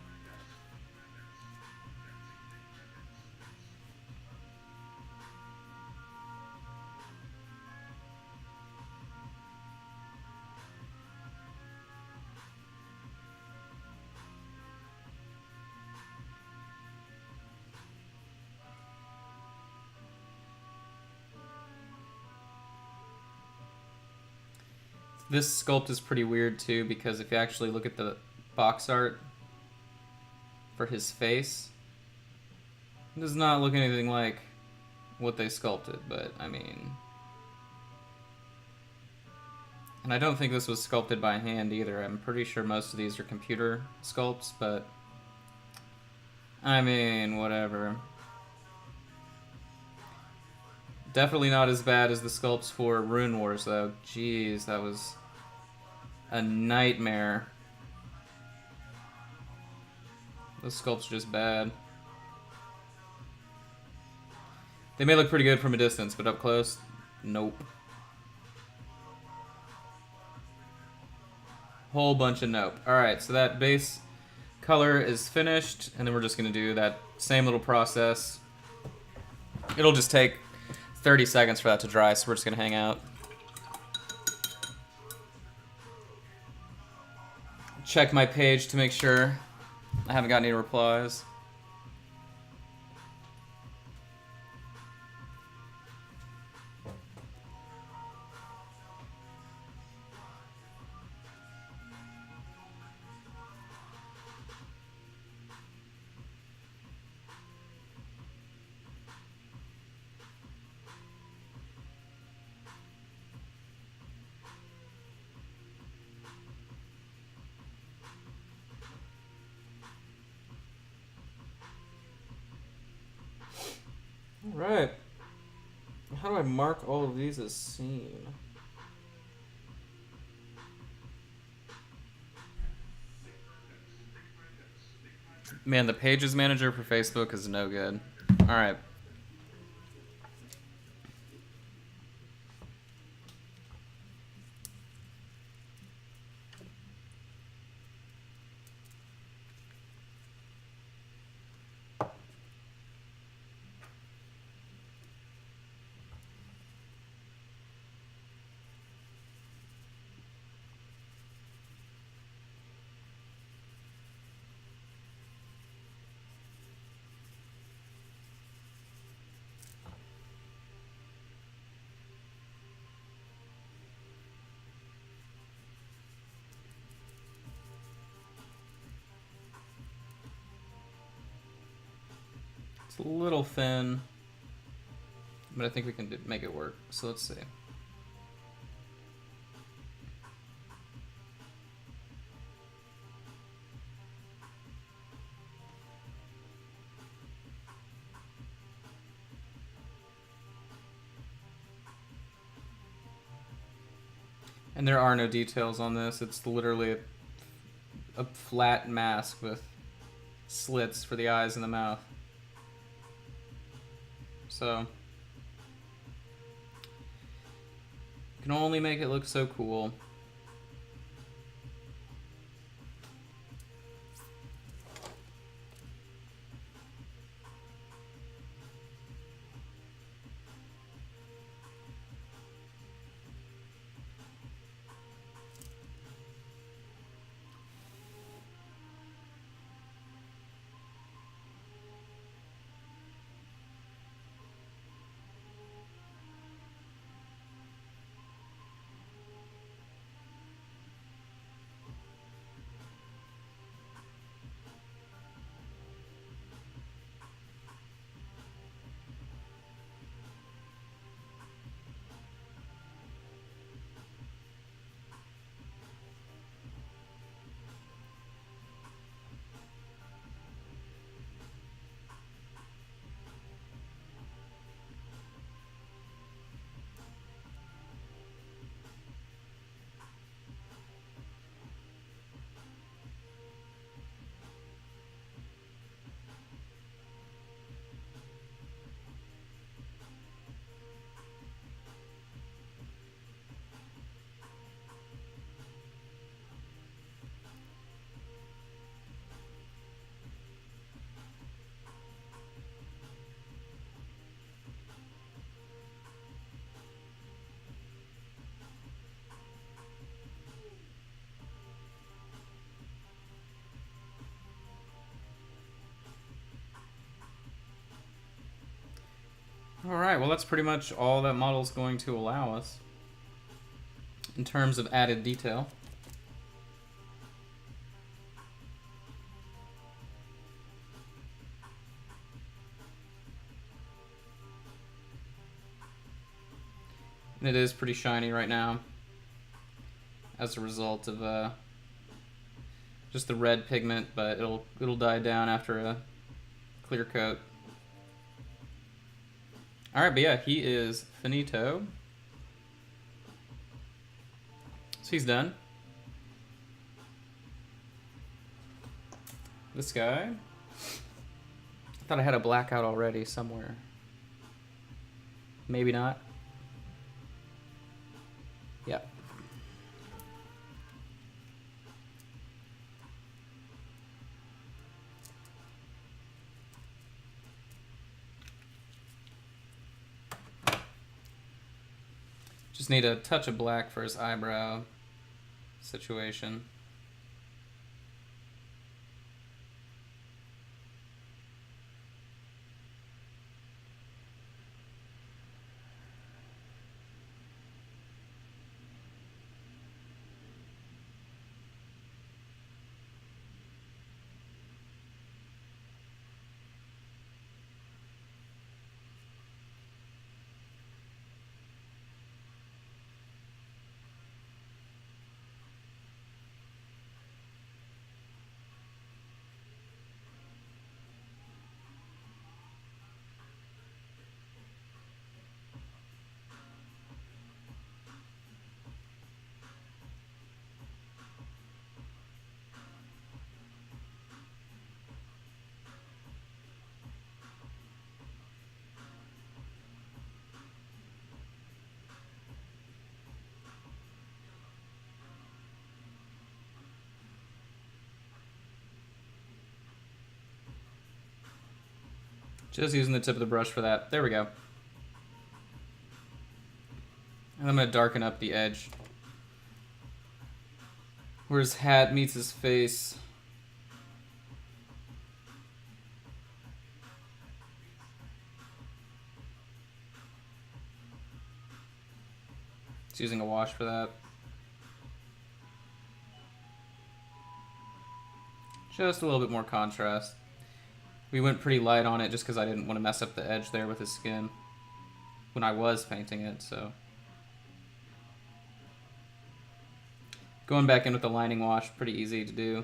This sculpt is pretty weird too because if you actually look at the box art for his face, it does not look anything like what they sculpted, but I mean... And I don't think this was sculpted by hand either. I'm pretty sure most of these are computer sculpts, but... I mean, whatever. Definitely not as bad as the sculpts for Rune Wars, though. Jeez, that was a nightmare. Those sculpts are just bad. They may look pretty good from a distance, but up close, nope. Whole bunch of nope. Alright, so that base color is finished, and then we're just going to do that same little process. It'll just take 30 seconds for that to dry, so we're just going to hang out. Check my page to make sure I haven't got any replies. Alright. How do I mark all of these as seen? Man, the Pages Manager for Facebook is no good. Alright. It's a little thin, but I think we can make it work. So let's see. And there are no details on this. It's literally a flat mask with slits for the eyes and the mouth. So, can only make it look so cool. Alright, well that's pretty much all that model's going to allow us in terms of added detail. And it is pretty shiny right now as a result of just the red pigment, but it'll die down after a clear coat. Alright, but yeah, he is finito. So he's done. This guy. I thought I had a blackout already somewhere. Maybe not. Yeah. Just need a touch of black for his eyebrow situation. Just using the tip of the brush for that. There we go. And I'm going to darken up the edge where his hat meets his face. Just using a wash for that. Just a little bit more contrast. We went pretty light on it just because I didn't want to mess up the edge there with his skin when I was painting it, so. Going back in with the lining wash, pretty easy to do.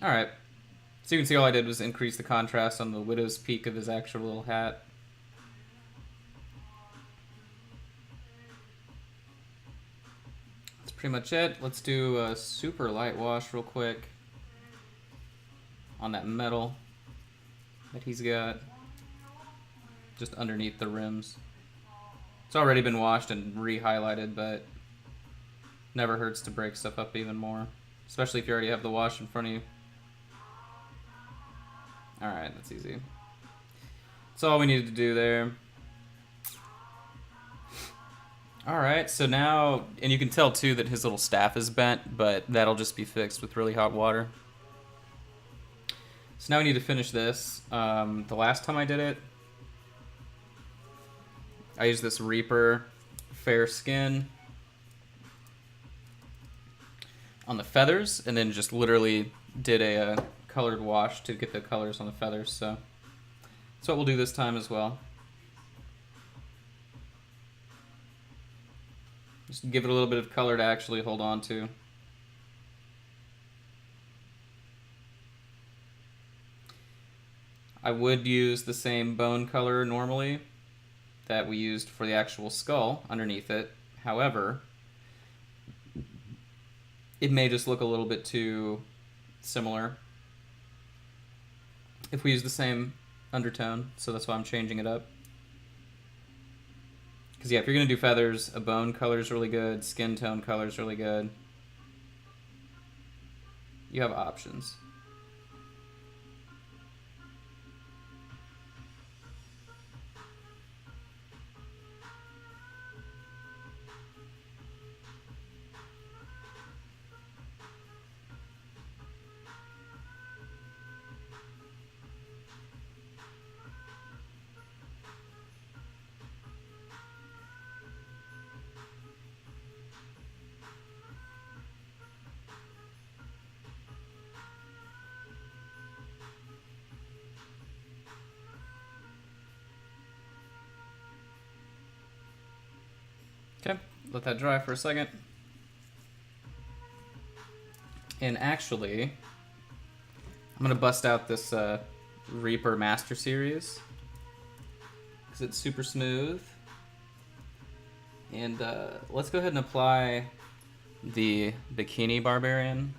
Alright, so you can see all I did was increase the contrast on the widow's peak of his actual little hat. That's pretty much it. Let's do a super light wash real quick on that metal that he's got just underneath the rims. It's already been washed and re-highlighted, but never hurts to break stuff up even more, especially if you already have the wash in front of you. Alright, that's easy. That's all we needed to do there. Alright, so now, and you can tell too that his little staff is bent, but that'll just be fixed with really hot water. So now we need to finish this. The last time I did it, I used this Reaper Fair Skin on the feathers, and then just literally did a colored wash to get the colors on the feathers. So that's what we'll do this time as well. Just give it a little bit of color to actually hold on to. I would use the same bone color normally that we used for the actual skull underneath it. However, it may just look a little bit too similar if we use the same undertone, so that's why I'm changing it up. Because yeah, if you're going to do feathers, a bone color is really good, skin tone color is really good. You have options. Okay, let that dry for a second. And actually, I'm gonna bust out this Reaper Master Series because it's super smooth. And let's go ahead and apply the Bikini Barbarian.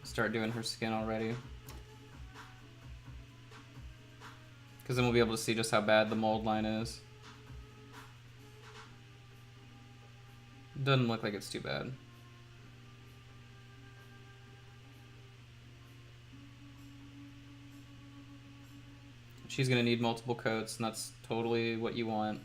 Start doing her skin already. Because then we'll be able to see just how bad the mold line is. Doesn't look like it's too bad. She's going to need multiple coats, and that's totally what you want.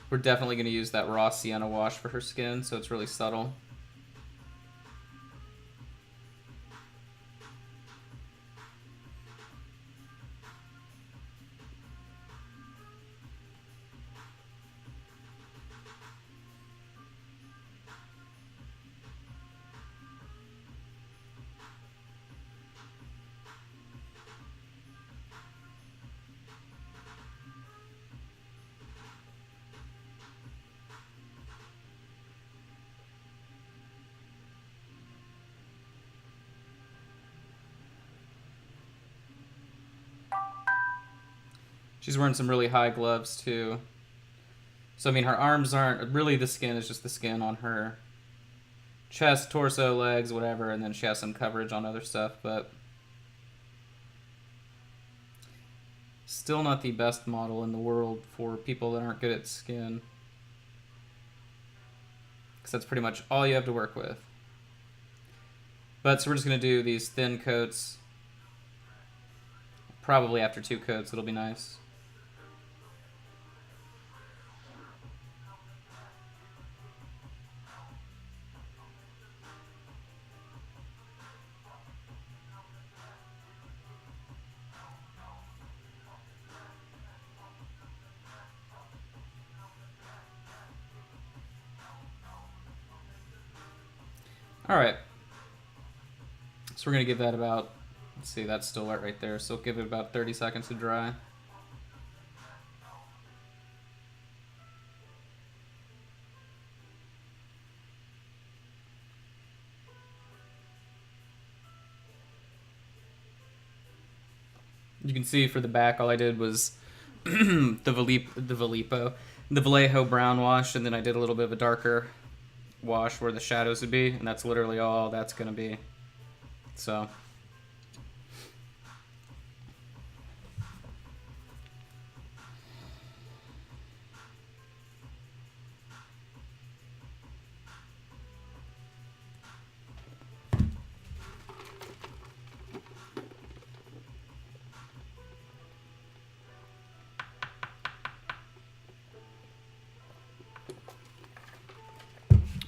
We're definitely going to use that raw sienna wash for her skin, so it's really subtle. She's wearing some really high gloves too. So I mean, her arms aren't really the skin, is just the skin on her chest, torso, legs, whatever, and then she has some coverage on other stuff, but still not the best model in the world for people that aren't good at skin. Because that's pretty much all you have to work with. But so we're just going to do these thin coats. Probably after 2 coats, it'll be nice. Alright. So we're going to give that about, let's see, that's still wet right there, so give it about 30 seconds to dry. You can see for the back, all I did was the Vallejo brown wash, and then I did a little bit of a darker wash where the shadows would be, and that's literally all that's going to be. So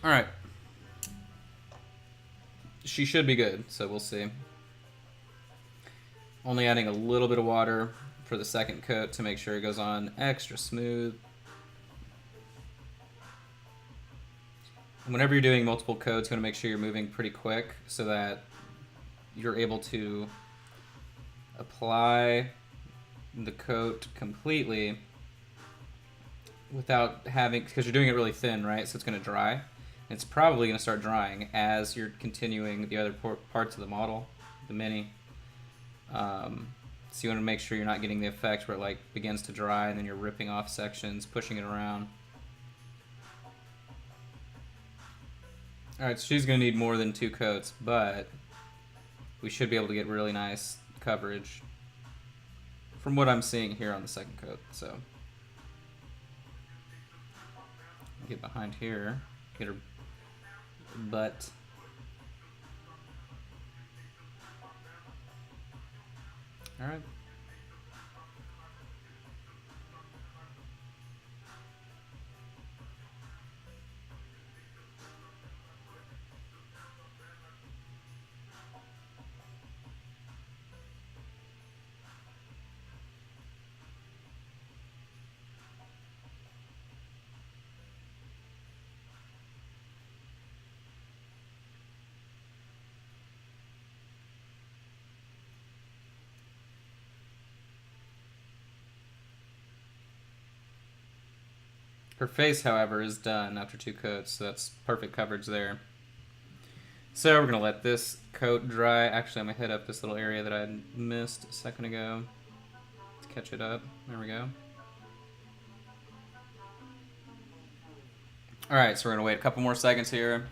alright. She should be good, so we'll see. Only adding a little bit of water for the second coat to make sure it goes on extra smooth. And whenever you're doing multiple coats, you want to make sure you're moving pretty quick so that you're able to apply the coat completely without having, because you're doing it really thin, right? So it's going to dry. It's probably going to start drying as you're continuing the other parts of the model, the Mini. So you want to make sure you're not getting the effect where it like begins to dry and then you're ripping off sections, pushing it around. Alright, so she's going to need more than 2 coats, but we should be able to get really nice coverage from what I'm seeing here on the second coat. So get behind here, get her butt. All right. Her face, however, is done after 2 coats, so that's perfect coverage there. So we're going to let this coat dry. Actually, I'm going to hit up this little area that I missed a second ago to catch it up. There we go. Alright, so we're going to wait a couple more seconds here.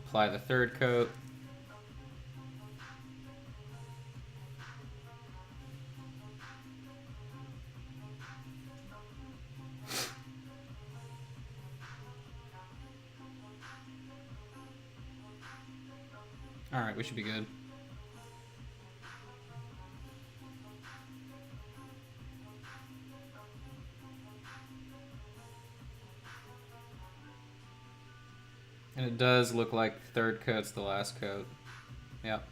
Apply the 3rd coat. Alright, we should be good. And it does look like 3rd coat's the last coat. Yep.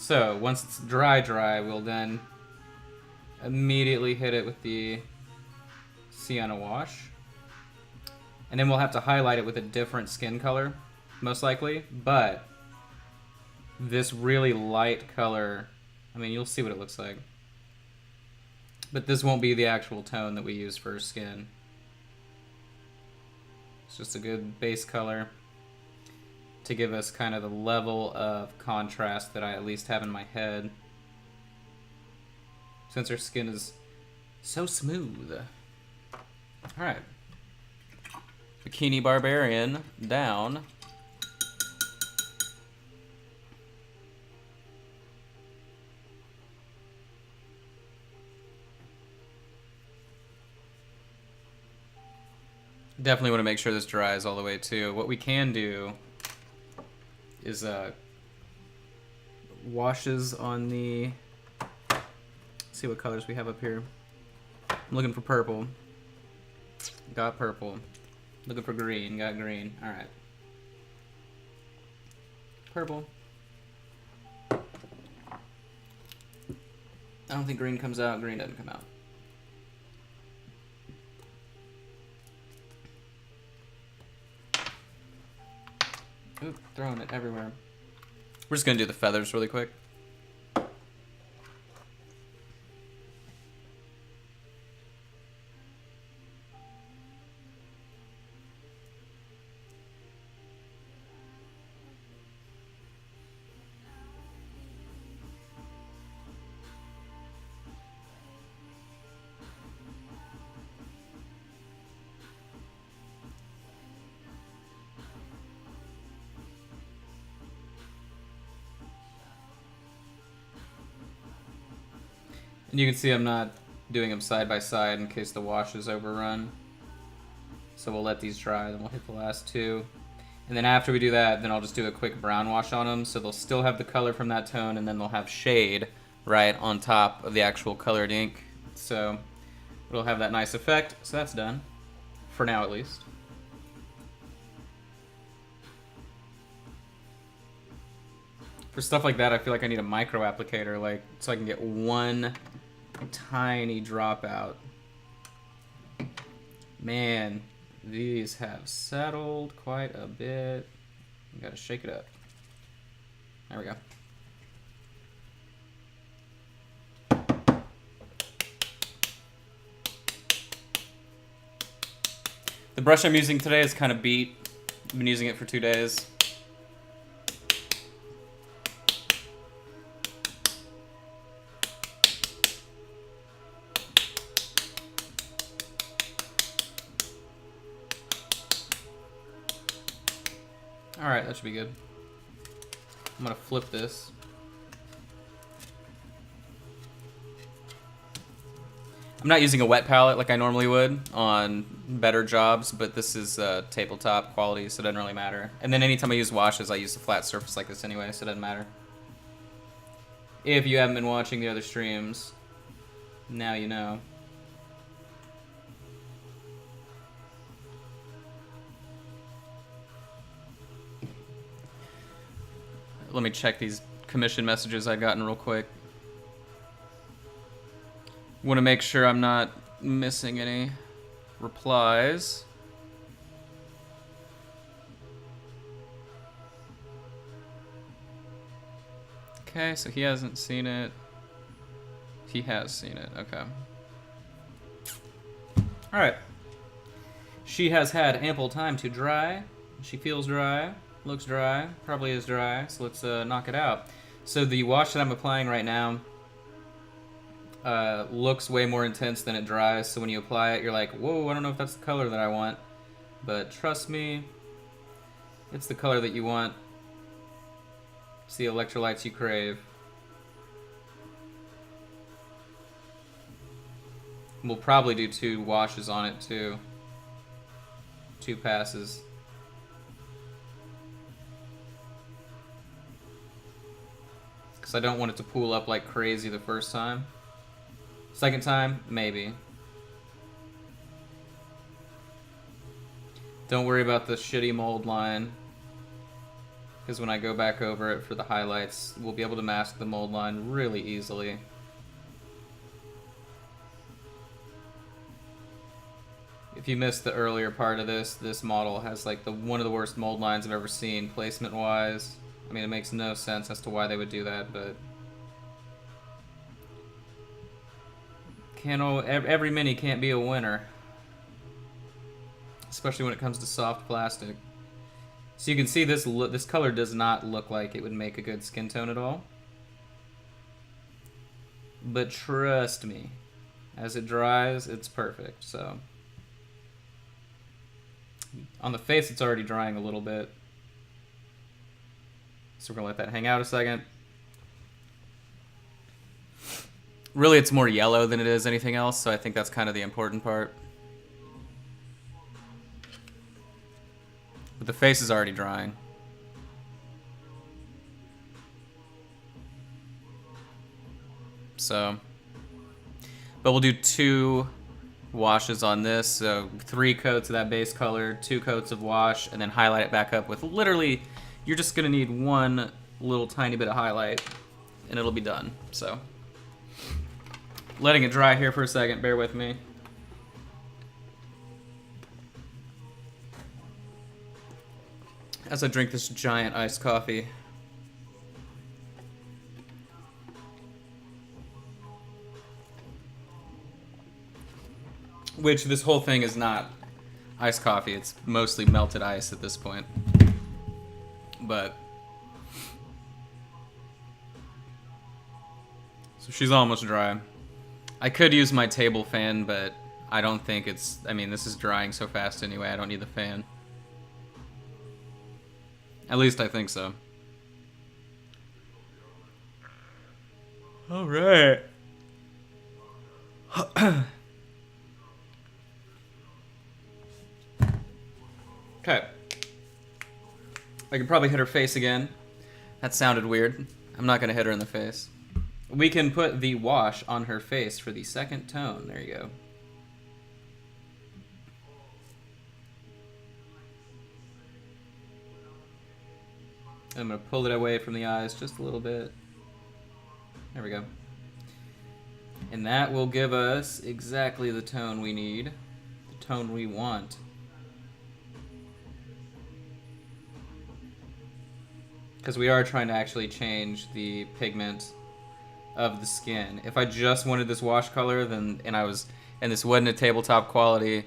So once it's dry, we'll then immediately hit it with the Sienna wash. And then we'll have to highlight it with a different skin color, most likely. But this really light color, I mean, you'll see what it looks like. But this won't be the actual tone that we use for skin. It's just a good base color to give us kind of the level of contrast that I at least have in my head. Since our skin is so smooth. Alright. Bikini Barbarian down. Definitely want to make sure this dries all the way too. What we can do is washes on the, let's see what colors we have up here. I'm looking for purple. Got purple. Looking for green. Got green. Alright. Purple. I don't think green comes out. Green doesn't come out. Oop, throwing it everywhere. We're just gonna do the feathers really quick. And you can see I'm not doing them side by side in case the wash is overrun. So we'll let these dry, then we'll hit the last 2. And then after we do that, then I'll just do a quick brown wash on them, so they'll still have the color from that tone, and then they'll have shade right on top of the actual colored ink. So it'll have that nice effect. So that's done, for now at least. For stuff like that, I feel like I need a micro applicator, like, so I can get one tiny dropout. Man, these have settled quite a bit. You gotta shake it up. There we go. The brush I'm using today is kind of beat. I've been using it for 2 days. Alright, that should be good. I'm gonna flip this. I'm not using a wet palette like I normally would on better jobs, but this is tabletop quality, so it doesn't really matter. And then anytime I use washes, I use a flat surface like this anyway, so it doesn't matter. If you haven't been watching the other streams, now you know. Let me check these commission messages I've gotten real quick. Want to make sure I'm not missing any replies. Okay, so he hasn't seen it. He has seen it, okay. Alright. She has had ample time to dry. She feels dry, looks dry, probably is dry, so let's knock it out. So the wash that I'm applying right now looks way more intense than it dries, so when you apply it, you're like, whoa, I don't know if that's the color that I want. But trust me, it's the color that you want. It's the electrolytes you crave. We'll probably do 2 washes on it too. 2 passes. Because I don't want it to pool up like crazy the first time. Second time, maybe. Don't worry about the shitty mold line. Because when I go back over it for the highlights, we'll be able to mask the mold line really easily. If you missed the earlier part of this model has like one of the worst mold lines I've ever seen placement-wise. I mean, it makes no sense as to why they would do that, but every mini can't be a winner, especially when it comes to soft plastic. So you can see this color does not look like it would make a good skin tone at all. But trust me, as it dries, it's perfect. So on the face, it's already drying a little bit. So we're gonna let that hang out a second. Really, it's more yellow than it is anything else, so I think that's kind of the important part. But the face is already drying. So, but we'll do 2 washes on this, so 3 coats of that base color, 2 coats of wash, and then highlight it back up with literally, you're just gonna need 1 little tiny bit of highlight, and it'll be done. So, letting it dry here for a second, bear with me. As I drink this giant iced coffee. Which this whole thing is not iced coffee, it's mostly melted ice at this point. But so she's almost dry. I could use my table fan, but I don't think it's, I mean, this is drying so fast anyway, I don't need the fan. At least I think so. All right. Okay. I can probably hit her face again. That sounded weird. I'm not gonna hit her in the face. We can put the wash on her face for the second tone. There you go. I'm gonna pull it away from the eyes just a little bit. There we go. And that will give us exactly the tone we need, the tone we want. Because we are trying to actually change the pigment of the skin. If I just wanted this wash color, then and this wasn't a tabletop quality,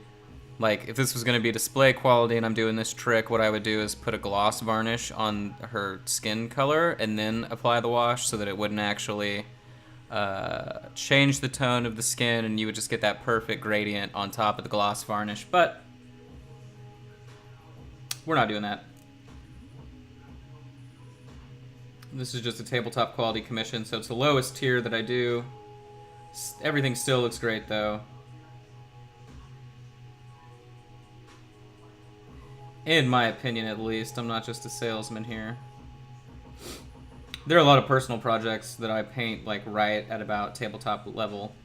like if this was going to be display quality and I'm doing this trick, what I would do is put a gloss varnish on her skin color and then apply the wash so that it wouldn't actually change the tone of the skin, and you would just get that perfect gradient on top of the gloss varnish. But we're not doing that. This is just a tabletop quality commission, so it's the lowest tier that I do. Everything still looks great though. In my opinion, at least. I'm not just a salesman here. There are a lot of personal projects that I paint like right at about tabletop level,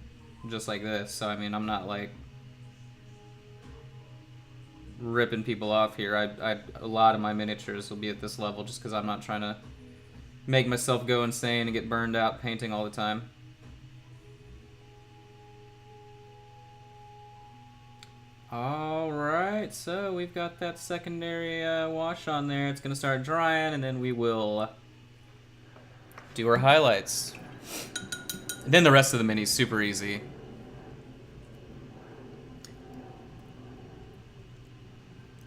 just like this. So I mean, I'm not like ripping people off here. A lot of my miniatures will be at this level just because I'm not trying to make myself go insane and get burned out painting all the time. Alright, so we've got that secondary wash on there. It's going to start drying, and then we will do our highlights. And then the rest of the mini's super easy.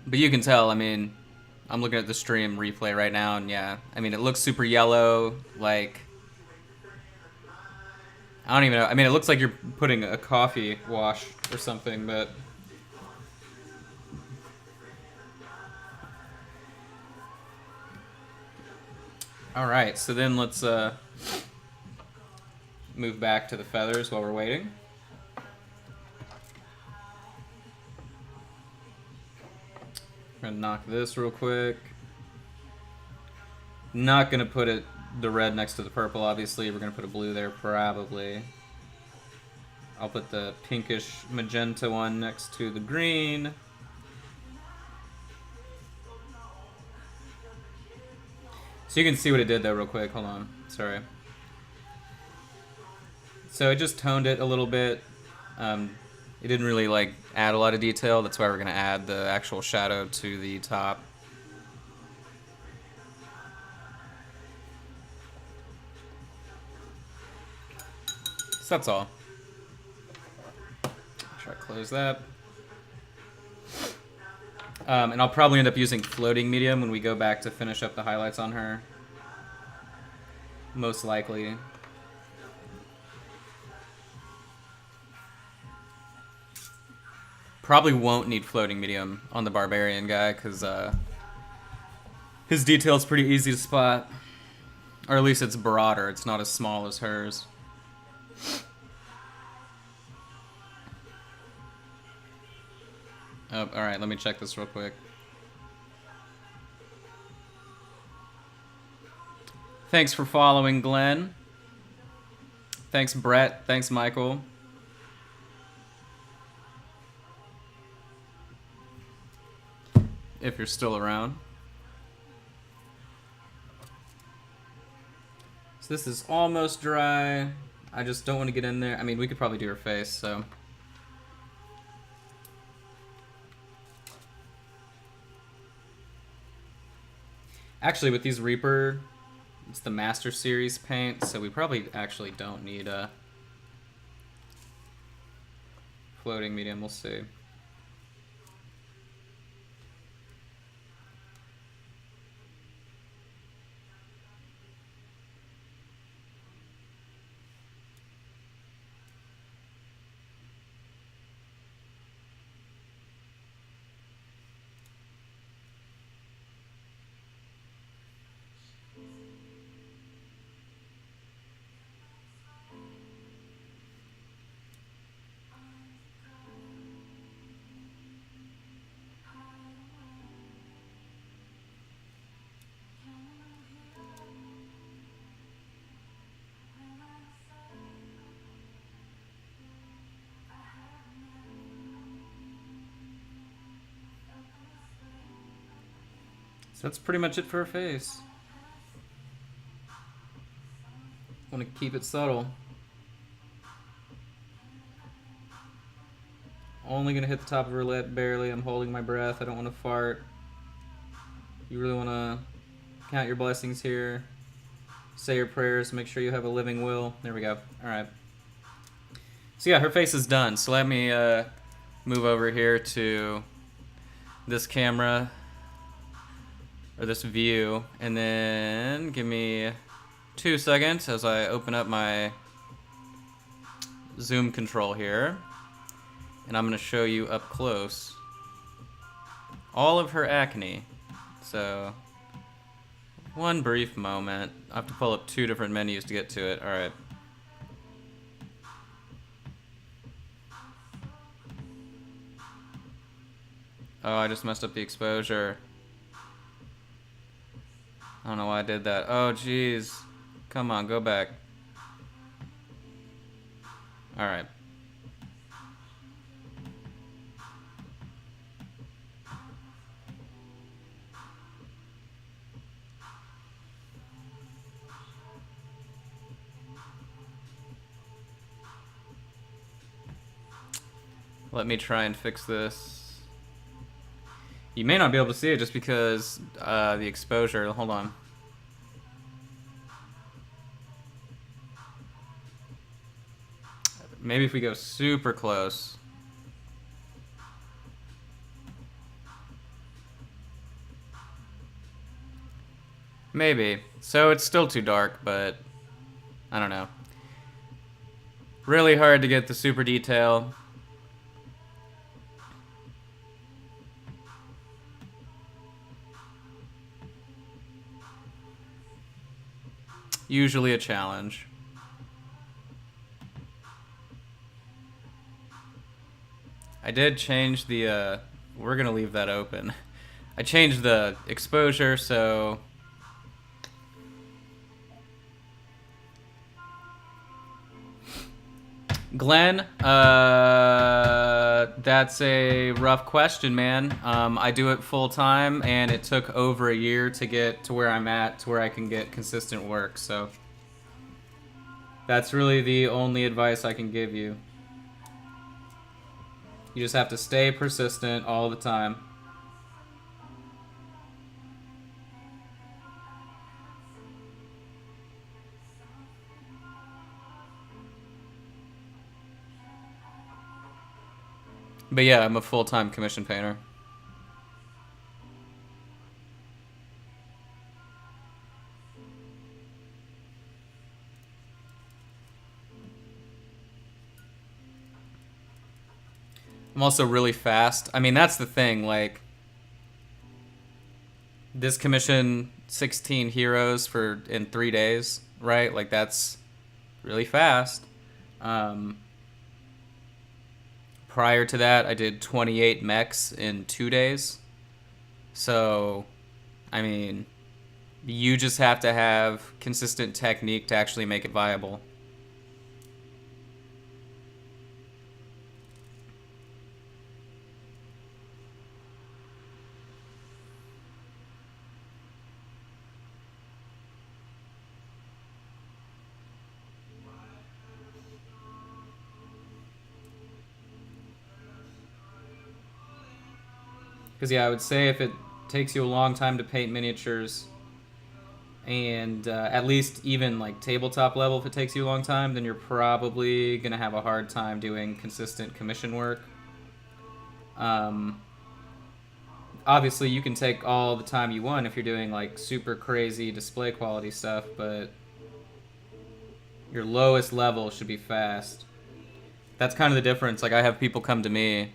But you can tell, I mean, I'm looking at the stream replay right now, and yeah, I mean, it looks super yellow, like, I don't even know. I mean, it looks like you're putting a coffee wash or something, but... Alright, so then let's move back to the feathers while we're waiting. I'm gonna knock this real quick. Not gonna put the red next to the purple, obviously. We're gonna put a blue there, probably. I'll put the pinkish magenta one next to the green. So you can see what it did though real quick. Hold on. Sorry. So it just toned it a little bit. It didn't really like add a lot of detail. That's why we're gonna add the actual shadow to the top. So that's all. Try to close that. And I'll probably end up using floating medium when we go back to finish up the highlights on her. Most likely. Probably won't need floating medium on the barbarian guy because his detail's pretty easy to spot. Or at least it's broader. It's not as small as hers. Oh, alright, let me check this real quick. Thanks for following, Glenn. Thanks, Brett. Thanks, Michael. If you're still around. So this is almost dry. I just don't want to get in there. I mean, we could probably do her face, so... Actually, with these Reaper, it's the Master Series paint, so we probably actually don't need a floating medium. We'll see. So that's pretty much it for her face. Want to keep it subtle. Only gonna hit the top of her lip, barely. I'm holding my breath. I don't want to fart. You really want to count your blessings here. Say your prayers. Make sure you have a living will. There we go. All right. So yeah, her face is done. So let me move over here to this camera. Or this view, and then give me 2 seconds as I open up my zoom control here, and I'm going to show you up close all of her acne. So one brief moment. I have to pull up 2 different menus to get to it. All right. Oh, I just messed up the exposure. I don't know why I did that. Oh, jeez. Come on, go back. Alright. Let me try and fix this. You may not be able to see it just because the exposure. Hold on. Maybe if we go super close. Maybe. So it's still too dark, but I don't know. Really hard to get the super detail. Usually a challenge. I did change the, we're gonna leave that open. I changed the exposure, so... Glenn, that's a rough question, man. I do it full time, and it took over a year to get to where I'm at, to where I can get consistent work, so... That's really the only advice I can give you. You just have to stay persistent all the time. But yeah, I'm a full-time commission painter. I'm also really fast. I mean, that's the thing, like... This commission 16 heroes in 3 days, right? Like, that's really fast. Prior to that, I did 28 mechs in 2 days. So, I mean, you just have to have consistent technique to actually make it viable. Because, yeah, I would say if it takes you a long time to paint miniatures, and at least even like tabletop level, if it takes you a long time, then you're probably going to have a hard time doing consistent commission work. Obviously, you can take all the time you want if you're doing like super crazy display quality stuff, but your lowest level should be fast. That's kind of the difference. Like, I have people come to me.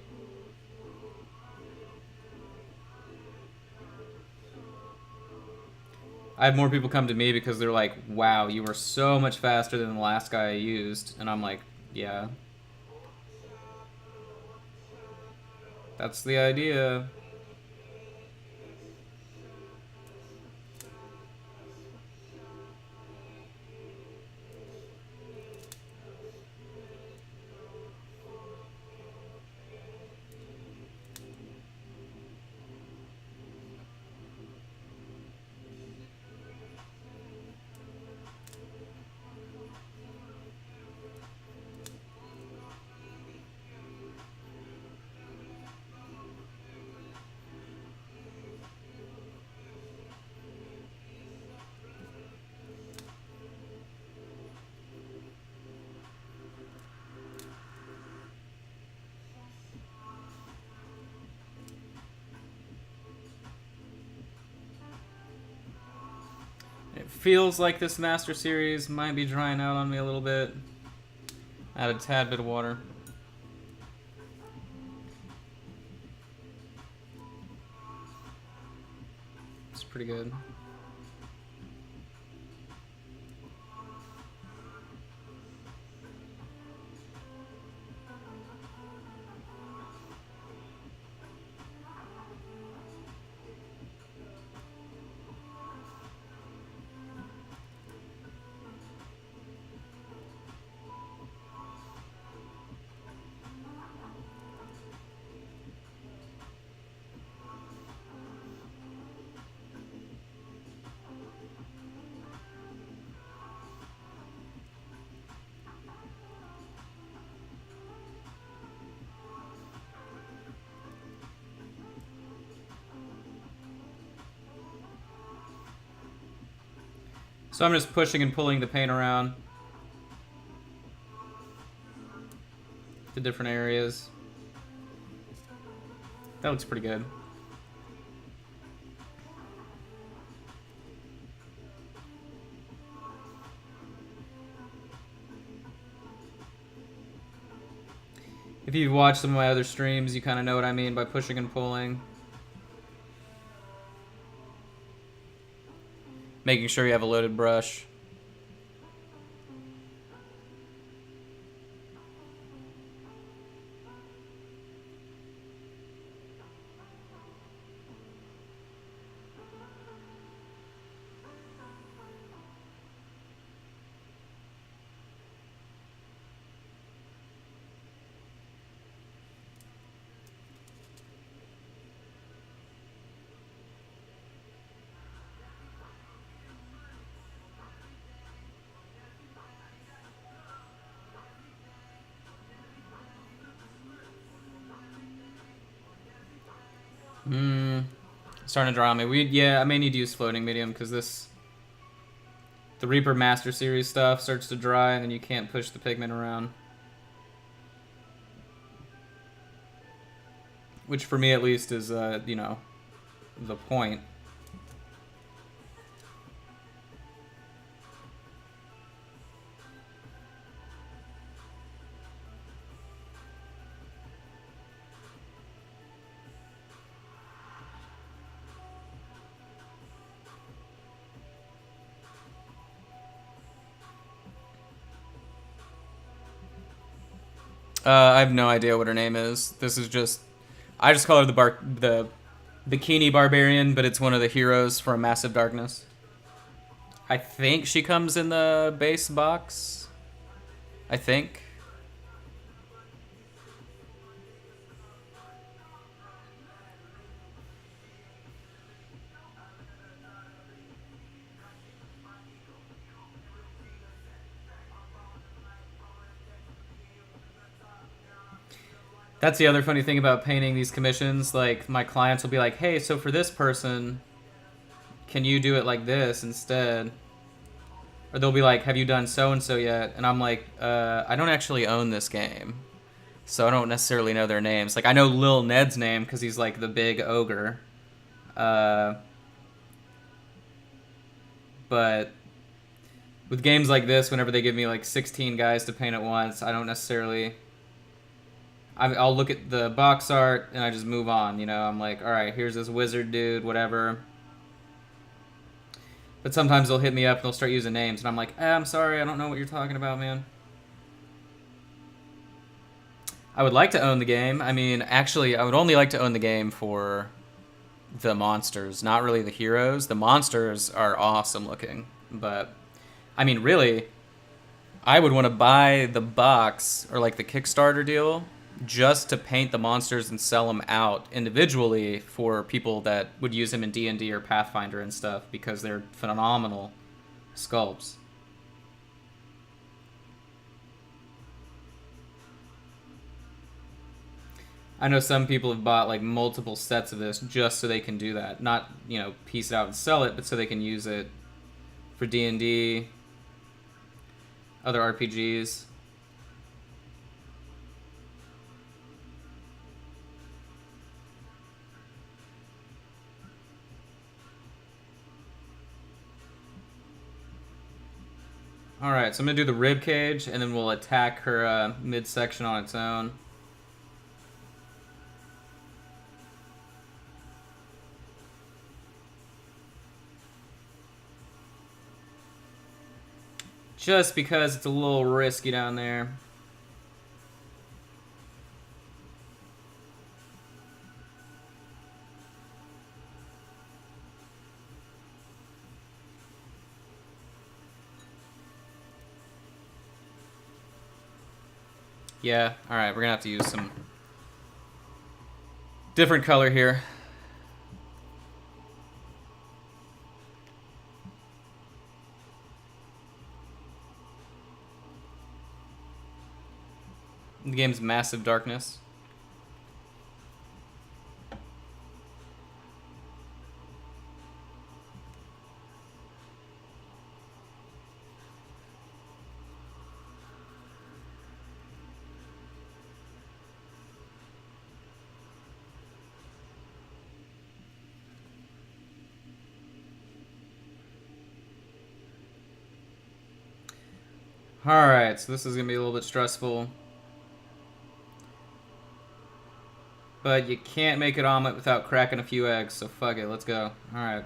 I have more people come to me because they're like, wow, you were so much faster than the last guy I used. And I'm like, yeah. That's the idea. It feels like this Master Series might be drying out on me a little bit. Add a tad bit of water. It's pretty good. So I'm just pushing and pulling the paint around to different areas. That looks pretty good. If you've watched some of my other streams, you kind of know what I mean by pushing and pulling. Making sure you have a loaded brush. Starting to draw on me. Yeah, I may need to use floating medium because the Reaper Master Series stuff starts to dry and then you can't push the pigment around. Which for me at least is, you know, the point. I have no idea what her name is. This is just... I just call her the Bikini Barbarian, but it's one of the heroes from Massive Darkness. I think she comes in the base box. I think. That's the other funny thing about painting these commissions. Like, my clients will be like, hey, so for this person, can you do it like this instead? Or they'll be like, have you done so-and-so yet? And I'm like, I don't actually own this game. So I don't necessarily know their names. Like, I know Lil Ned's name because he's like the big ogre. But with games like this, whenever they give me like 16 guys to paint at once, I don't necessarily... I'll look at the box art and I just move on, you know. I'm like, all right, here's this wizard dude, whatever. But sometimes they'll hit me up and they'll start using names, and I'm like, I'm sorry, I don't know what you're talking about, man. I would like to own the game. I mean, actually, I would only like to own the game for the monsters, not really the heroes. The monsters are awesome looking, but I mean, really, I would want to buy the box or like the Kickstarter deal just to paint the monsters and sell them out individually for people that would use them in D&D or Pathfinder and stuff, because they're phenomenal sculpts. I know some people have bought like multiple sets of this just so they can do that. Not, you know, piece it out and sell it, but so they can use it for D&D, other RPGs. Alright, so I'm going to do the rib cage, and then we'll attack her midsection on its own. Just because it's a little risky down there. Yeah, alright, we're gonna have to use some different color here. The game's Massive Darkness. Alright, so this is going to be a little bit stressful. But you can't make an omelet without cracking a few eggs, so fuck it, let's go. Alright.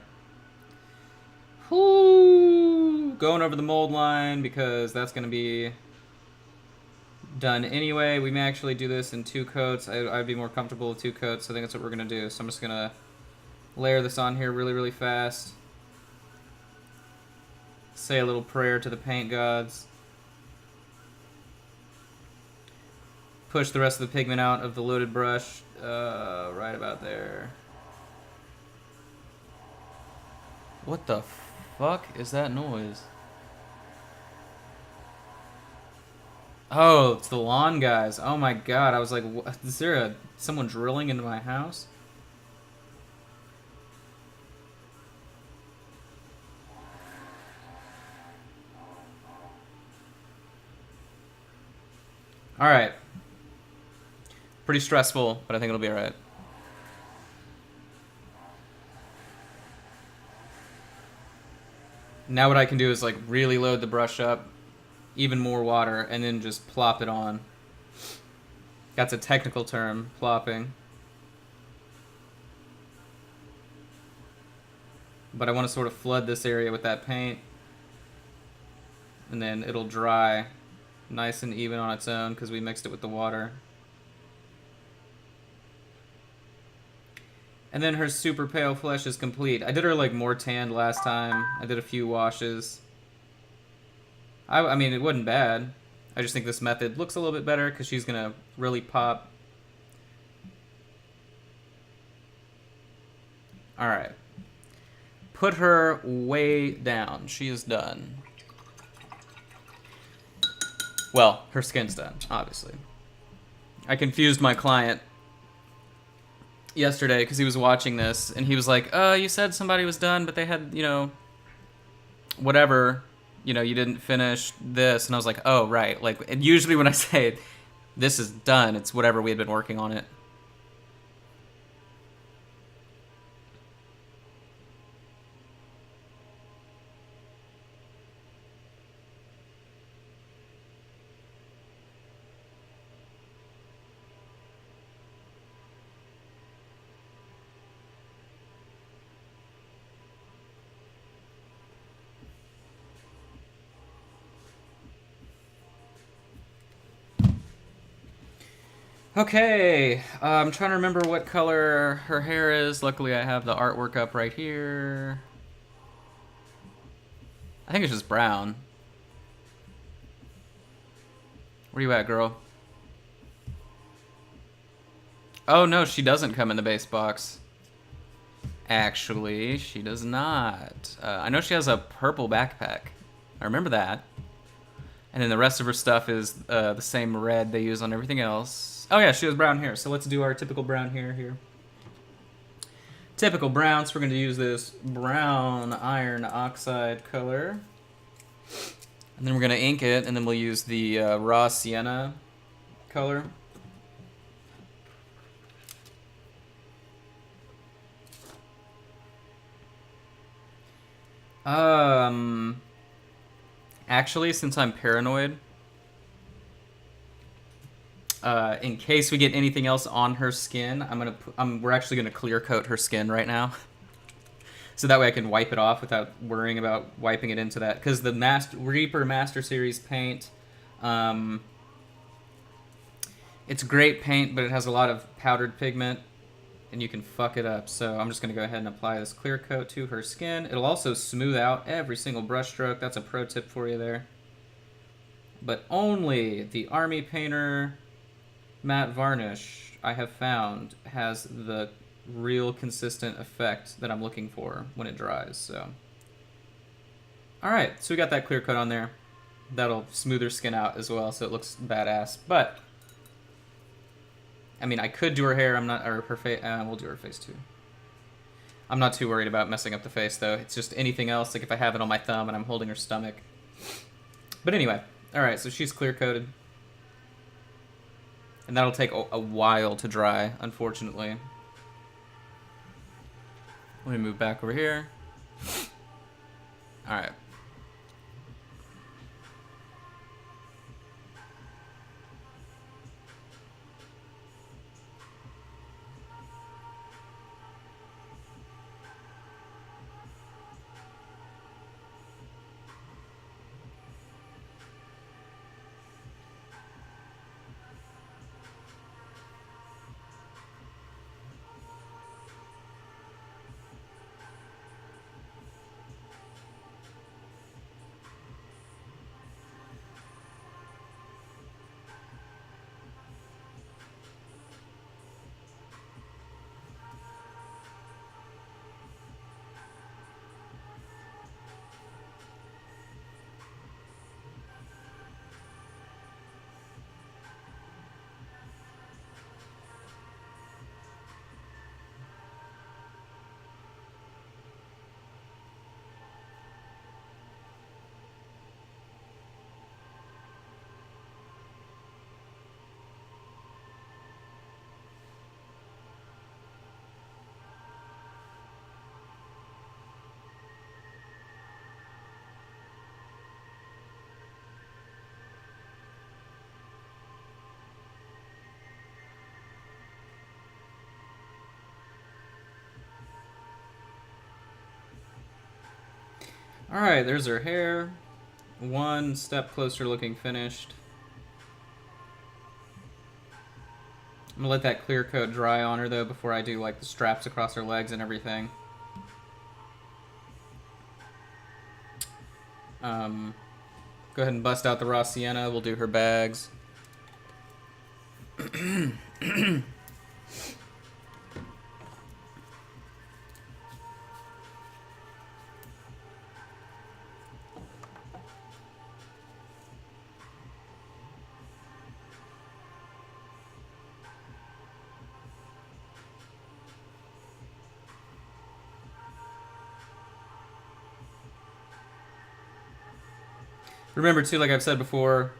Whoo! Going over the mold line because that's going to be done anyway. We may actually do this in 2 coats. I'd be more comfortable with 2 coats, so I think that's what we're going to do. So I'm just going to layer this on here really, really fast. Say a little prayer to the paint gods. Push the rest of the pigment out of the loaded brush right about there. What the fuck is that noise? Oh, it's the lawn guys. Oh my god, I was like, what? Is there someone drilling into my house? Alright. Pretty stressful, but I think it'll be alright. Now what I can do is like really load the brush up, even more water, and then just plop it on. That's a technical term, plopping. But I want to sort of flood this area with that paint. And then it'll dry nice and even on its own because we mixed it with the water. And then her super pale flesh is complete. I did her like more tanned last time. I did a few washes. I mean, it wasn't bad. I just think this method looks a little bit better because she's going to really pop. Alright. Put her way down. She is done. Well, her skin's done, obviously. I confused my client yesterday because he was watching this and he was like, you said somebody was done, but they had, you know, whatever, you know, you didn't finish this. And I was like, oh, right. Like, and usually when I say this is done, it's whatever we had been working on it. Okay, I'm trying to remember what color her hair is. Luckily, I have the artwork up right here. I think it's just brown. Where you at, girl? Oh, no, she doesn't come in the base box. Actually, she does not. I know she has a purple backpack. I remember that. And then the rest of her stuff is the same red they use on everything else. Oh yeah, she has brown hair. So let's do our typical brown hair here. Typical brown, so we're going to use this brown iron oxide color. And then we're going to ink it, and then we'll use the raw sienna color. Actually, since I'm paranoid, in case we get anything else on her skin, we're actually gonna clear coat her skin right now, so that way I can wipe it off without worrying about wiping it into that. Because the Reaper Master Series paint, it's great paint, but it has a lot of powdered pigment, and you can fuck it up. So I'm just gonna go ahead and apply this clear coat to her skin. It'll also smooth out every single brush stroke. That's a pro tip for you there. But only the Army Painter matte varnish I have found has the real consistent effect that I'm looking for when it dries. So, all right, so we got that clear coat on there. That'll smooth her skin out as well, so it looks badass. But I mean, I could do her hair. I'm not, or her face. We'll do her face too. I'm not too worried about messing up the face though. It's just anything else, like if I have it on my thumb and I'm holding her stomach. But anyway, all right, so she's clear coated. And that'll take a while to dry, unfortunately. Let me move back over here. Alright. Alright, there's her hair. One step closer looking finished. I'm gonna let that clear coat dry on her though before I do like the straps across her legs and everything. Go ahead and bust out the raw sienna. We'll do her bags. Remember too, like I've said before,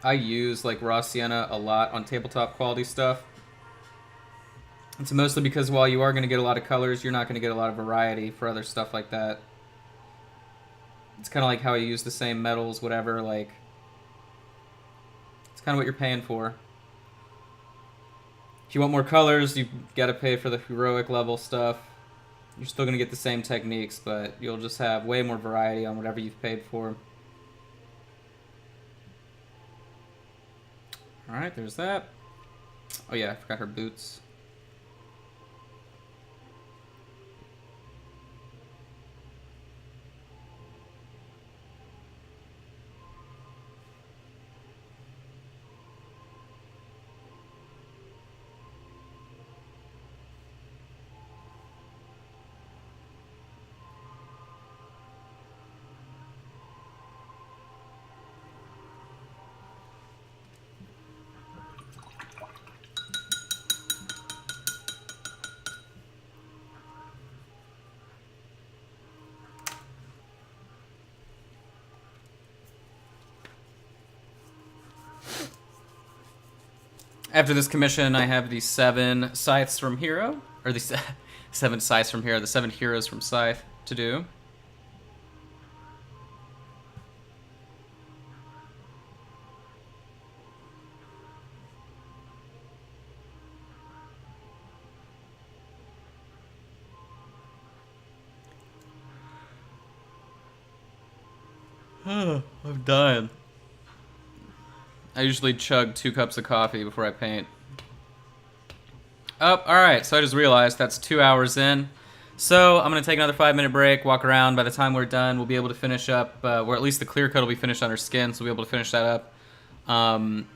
I use like raw sienna a lot on tabletop quality stuff. It's mostly because while you are going to get a lot of colors, you're not going to get a lot of variety for other stuff like that. It's kind of like how I use the same metals, whatever, like, it's kind of what you're paying for. If you want more colors, you've got to pay for the heroic level stuff. You're still going to get the same techniques, but you'll just have way more variety on whatever you've paid for. Alright, there's that. Oh yeah, I forgot her boots. After this commission, I have the 7 scythes from Hero, or the 7 scythes from Hero, the 7 heroes from Scythe to do. I'm dying. I usually chug 2 cups of coffee before I paint. Oh, alright, so I just realized that's 2 hours in. So I'm going to take another 5-minute break, walk around. By the time we're done, we'll be able to finish up, or at least the clear coat will be finished on her skin, so we'll be able to finish that up.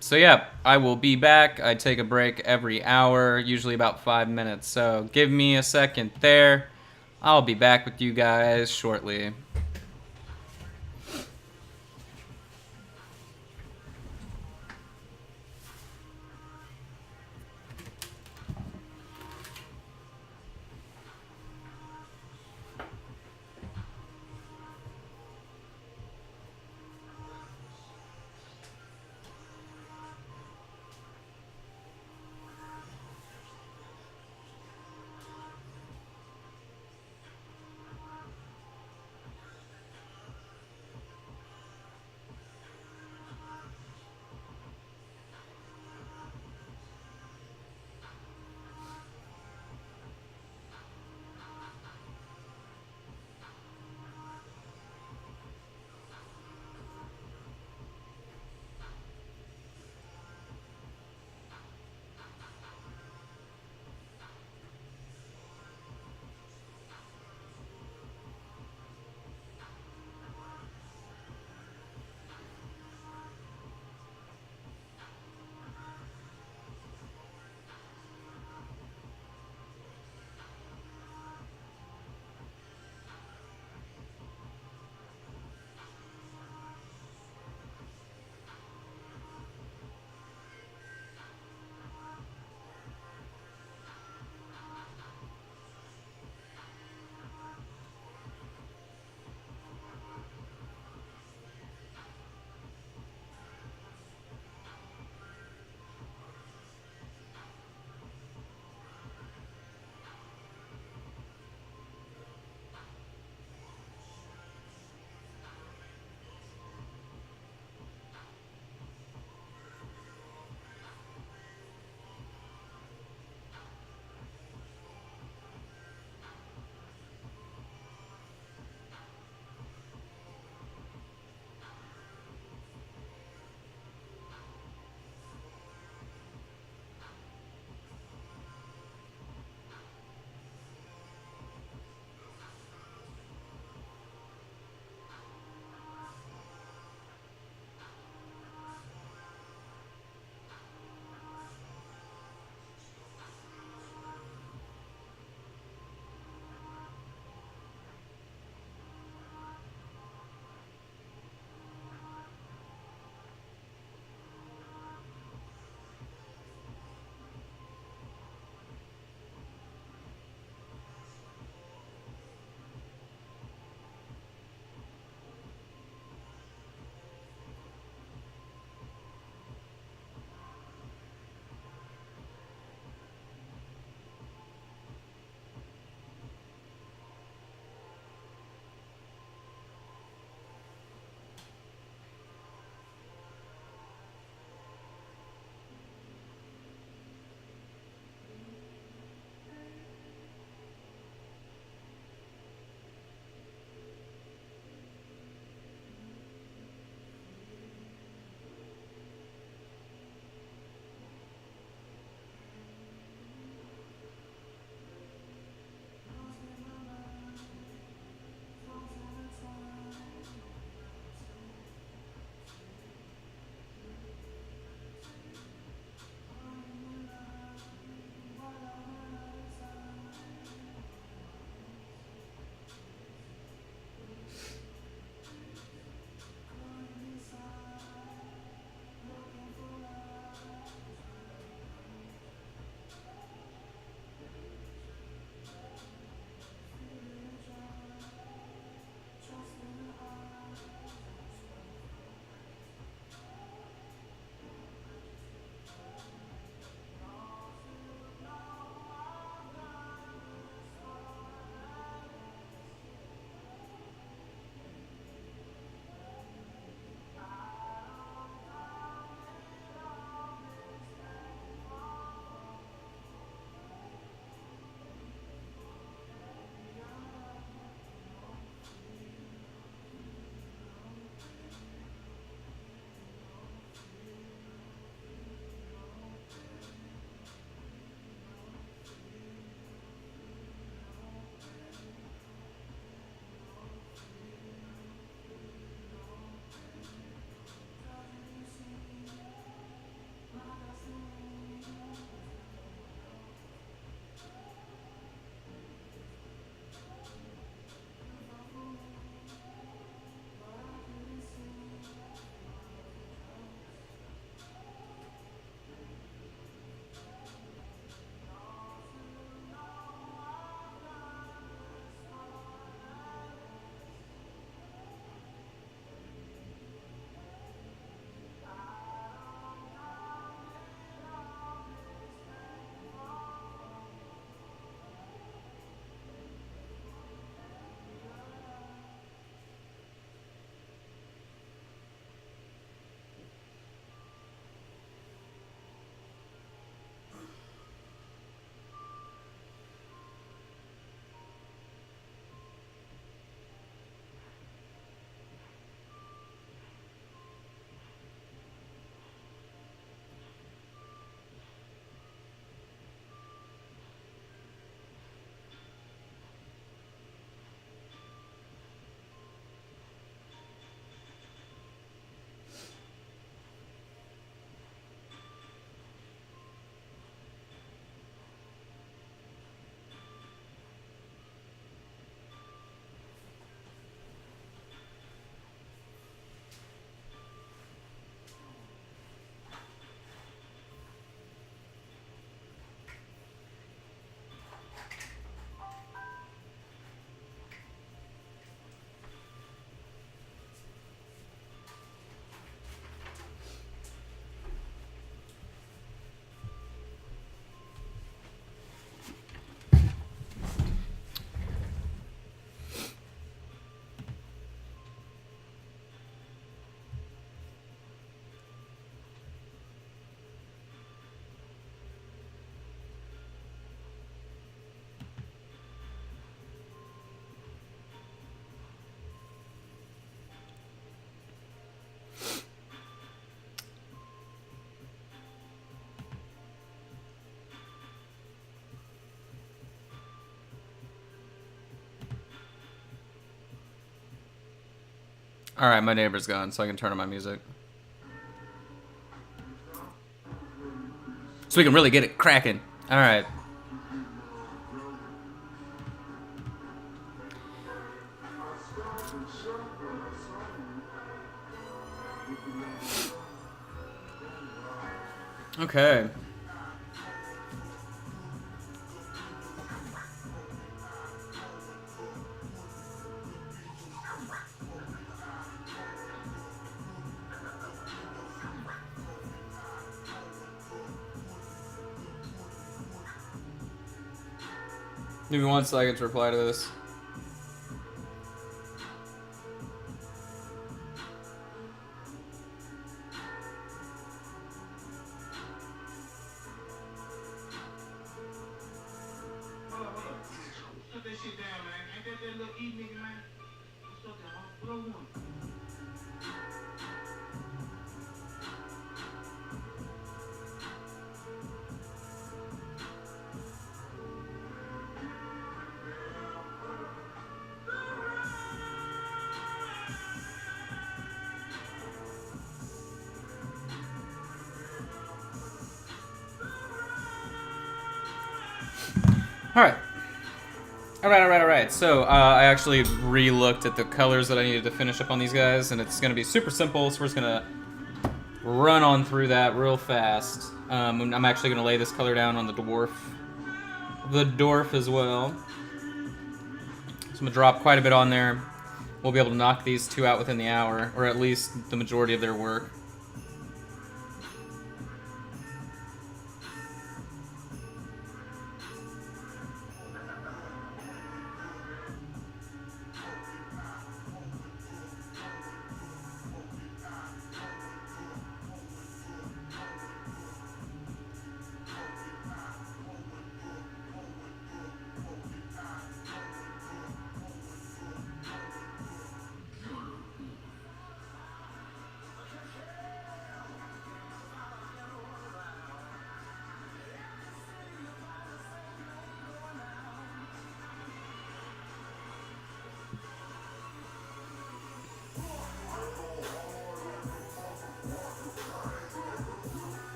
So yeah, I will be back. I take a break every hour, usually about 5 minutes. So give me a second there. I'll be back with you guys shortly. Alright, my neighbor's gone, so I can turn on my music. So we can really get it cracking. Alright. Okay. Give me 1 second to reply to this. Alright. Alright. So, I actually re-looked at the colors that I needed to finish up on these guys, and it's going to be super simple, so we're just going to run on through that real fast. I'm actually going to lay this color down on the dwarf. The dwarf as well. So I'm going to drop quite a bit on there. We'll be able to knock these two out within the hour, or at least the majority of their work.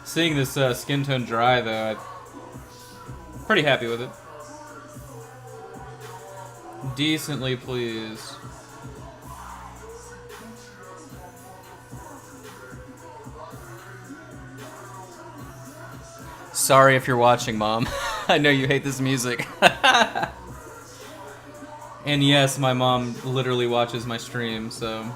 Seeing this skin tone dry, though, I'm pretty happy with it. Decently pleased. Sorry if you're watching, Mom. I know you hate this music. And yes, my mom literally watches my stream, so...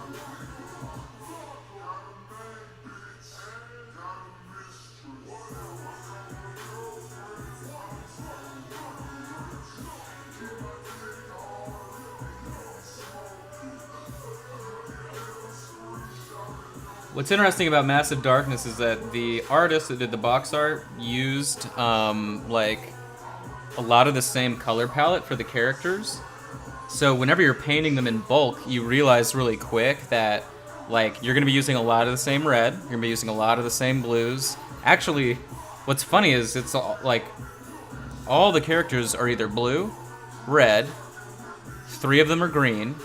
What's interesting about Massive Darkness is that the artist that did the box art used like a lot of the same color palette for the characters. So whenever you're painting them in bulk, you realize really quick that like you're gonna be using a lot of the same red, you're gonna be using a lot of the same blues. Actually, what's funny is it's like all the characters are either blue, red, 3 of them are green,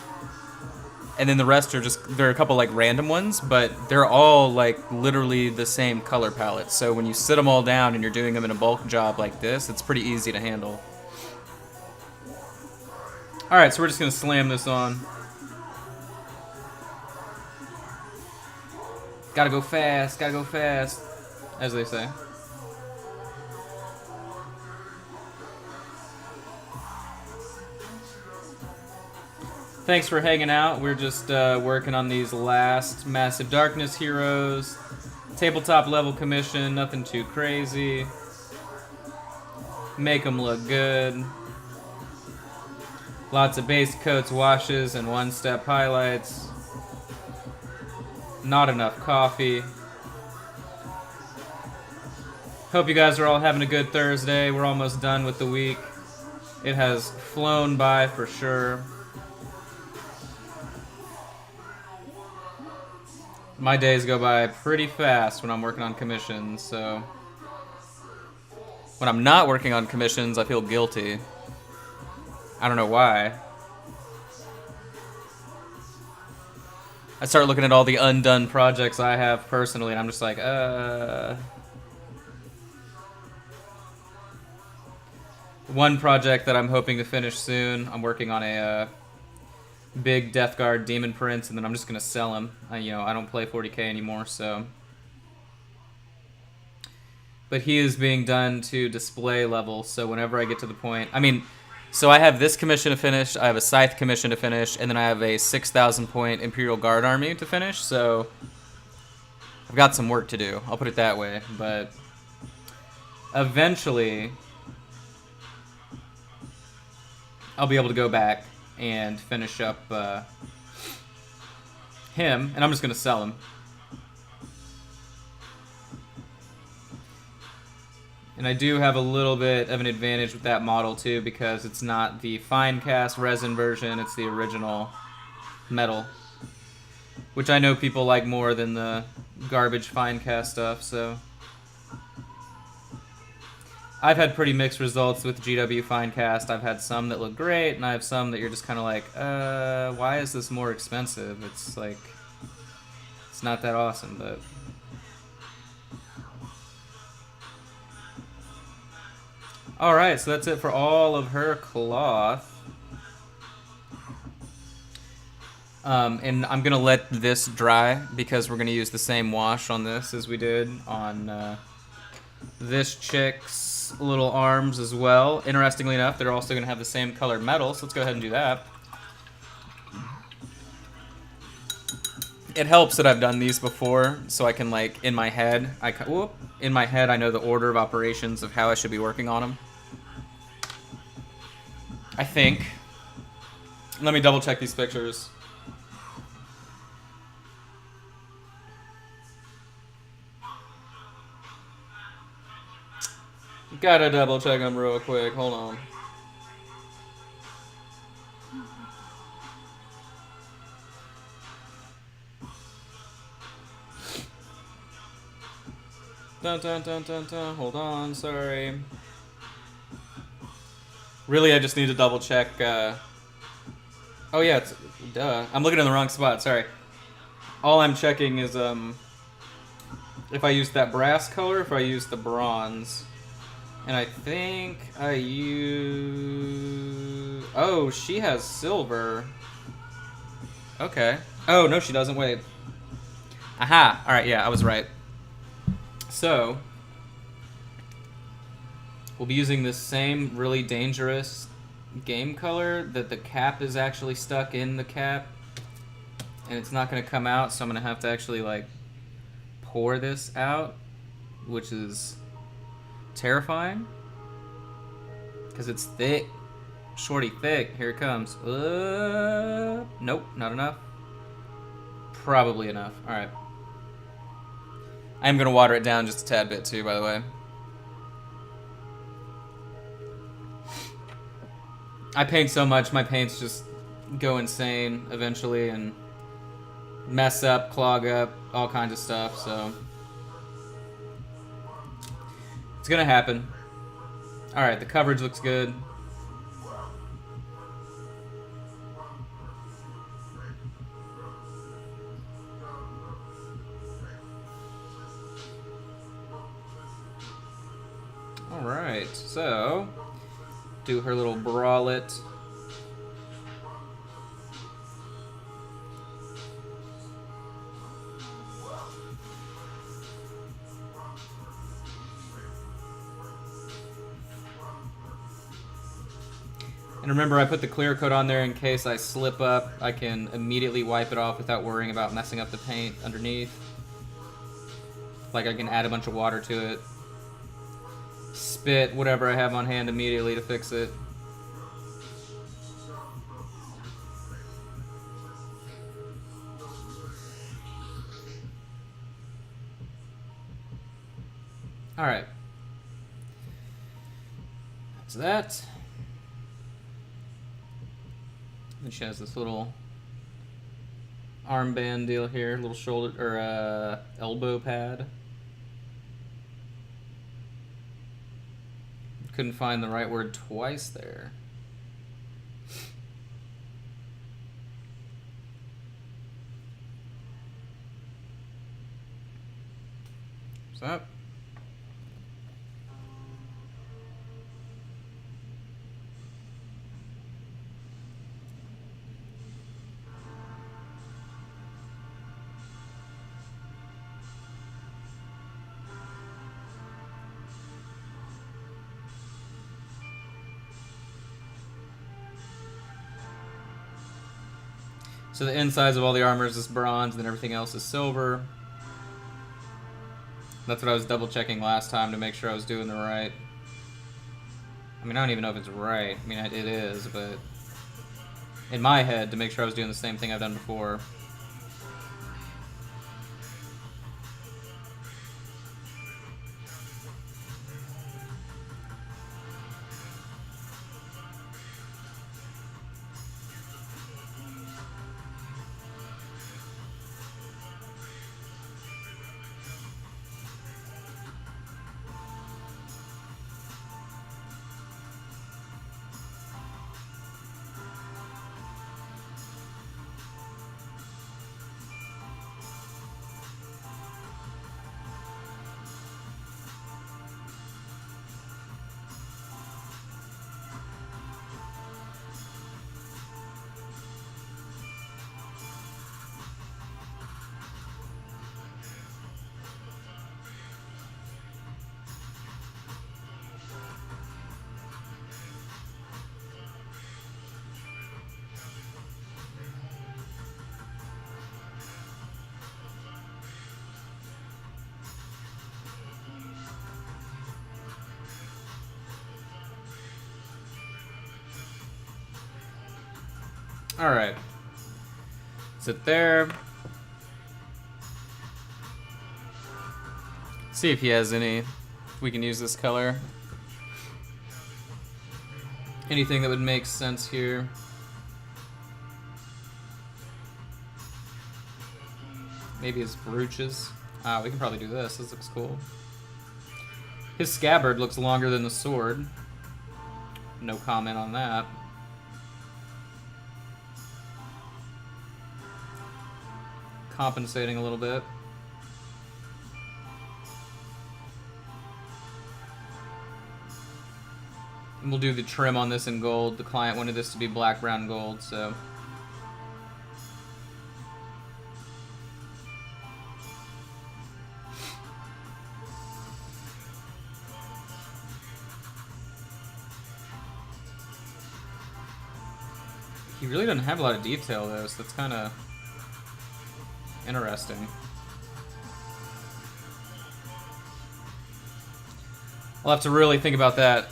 and then the rest are just, there are a couple like random ones, but they're all like literally the same color palette. So when you sit them all down and you're doing them in a bulk job like this, it's pretty easy to handle. Alright, so we're just gonna slam this on. Gotta go fast, as they say. Thanks for hanging out. We're just working on these last Massive Darkness heroes. Tabletop level commission, nothing too crazy. Make them look good. Lots of base coats, washes, and one-step highlights. Not enough coffee. Hope you guys are all having a good Thursday. We're almost done with the week. It has flown by for sure. My days go by pretty fast when I'm working on commissions, so... When I'm not working on commissions, I feel guilty. I don't know why. I start looking at all the undone projects I have personally, and I'm just like, One project that I'm hoping to finish soon, I'm working on a big Death Guard Demon Prince, and then I'm just going to sell him. I don't play 40k anymore, so... But he is being done to display level, so whenever I get to the point... So I have this commission to finish, I have a Scythe commission to finish, and then I have a 6,000 point Imperial Guard army to finish, so... I've got some work to do, I'll put it that way, but... Eventually... I'll be able to go back and finish up him, and I'm just going to sell him. And I do have a little bit of an advantage with that model too, because it's not the Finecast resin version, it's the original metal. Which I know people like more than the garbage Finecast stuff, so... I've had pretty mixed results with GW Finecast. I've had some that look great, and I have some that you're just kind of like, why is this more expensive? It's like, it's not that awesome, but... Alright, so that's it for all of her cloth. And I'm going to let this dry, because we're going to use the same wash on this as we did on this chick's little arms as well. Interestingly enough, they're also going to have the same colored metal, so let's go ahead and do that. It helps that I've done these before, so I can, like, in my head, I know the order of operations of how I should be working on them. I think. Let me double check these pictures. Gotta double check them real quick, hold on. Dun dun dun dun dun, hold on, sorry. Really, I just need to double check, oh yeah, it's, duh. I'm looking in the wrong spot, sorry. All I'm checking is, if I use that brass color, if I use the bronze. And I think I use... Oh, she has silver. Okay. Oh, no, she doesn't. Wait. Aha. All right, yeah, I was right. So, we'll be using this same really dangerous game color that the cap is actually stuck in the cap. And it's not going to come out, so I'm going to have to actually, like, pour this out, which is... terrifying, because it's thick, shorty thick. Here it comes. Nope, not enough. Probably enough. All right. I am gonna water it down just a tad bit too, by the way. I paint so much, my paints just go insane eventually and mess up, clog up, all kinds of stuff. So. It's gonna happen. Alright, the coverage looks good. Alright, so do her little bralette. And remember, I put the clear coat on there in case I slip up. I can immediately wipe it off without worrying about messing up the paint underneath. Like I can add a bunch of water to it. Spit whatever I have on hand immediately to fix it. Alright. That's that. And she has this little armband deal here, little shoulder or elbow pad. Couldn't find the right word twice there. up. So the insides of all the armors is bronze, and then everything else is silver. That's what I was double checking last time to make sure I was doing the right. I mean, I don't even know if it's right. I mean, it is, but in my head, to make sure I was doing the same thing I've done before. Alright. Sit there. See if he has any. If we can use this color. Anything that would make sense here. Maybe his brooches. Ah, we can probably do this. This looks cool. His scabbard looks longer than the sword. No comment on that. Compensating a little bit. And we'll do the trim on this in gold. The client wanted this to be black, brown, gold, so. He really doesn't have a lot of detail though, so that's kind of interesting. I'll have to really think about that.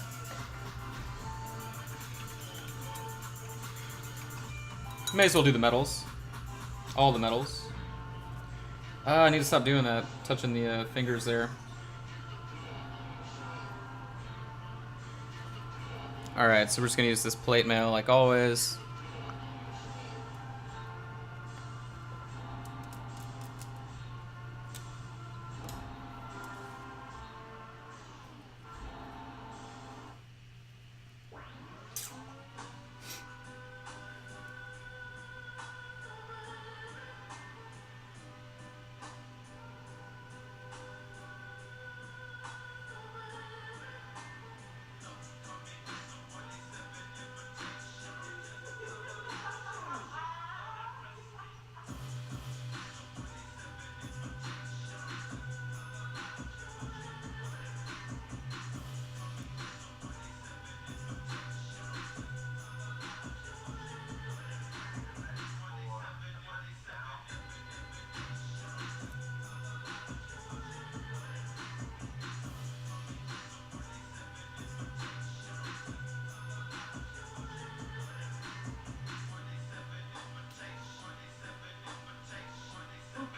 May as well do the metals. All the metals. I need to stop doing that, touching the fingers there. Alright, so we're just going to use this plate mail like always.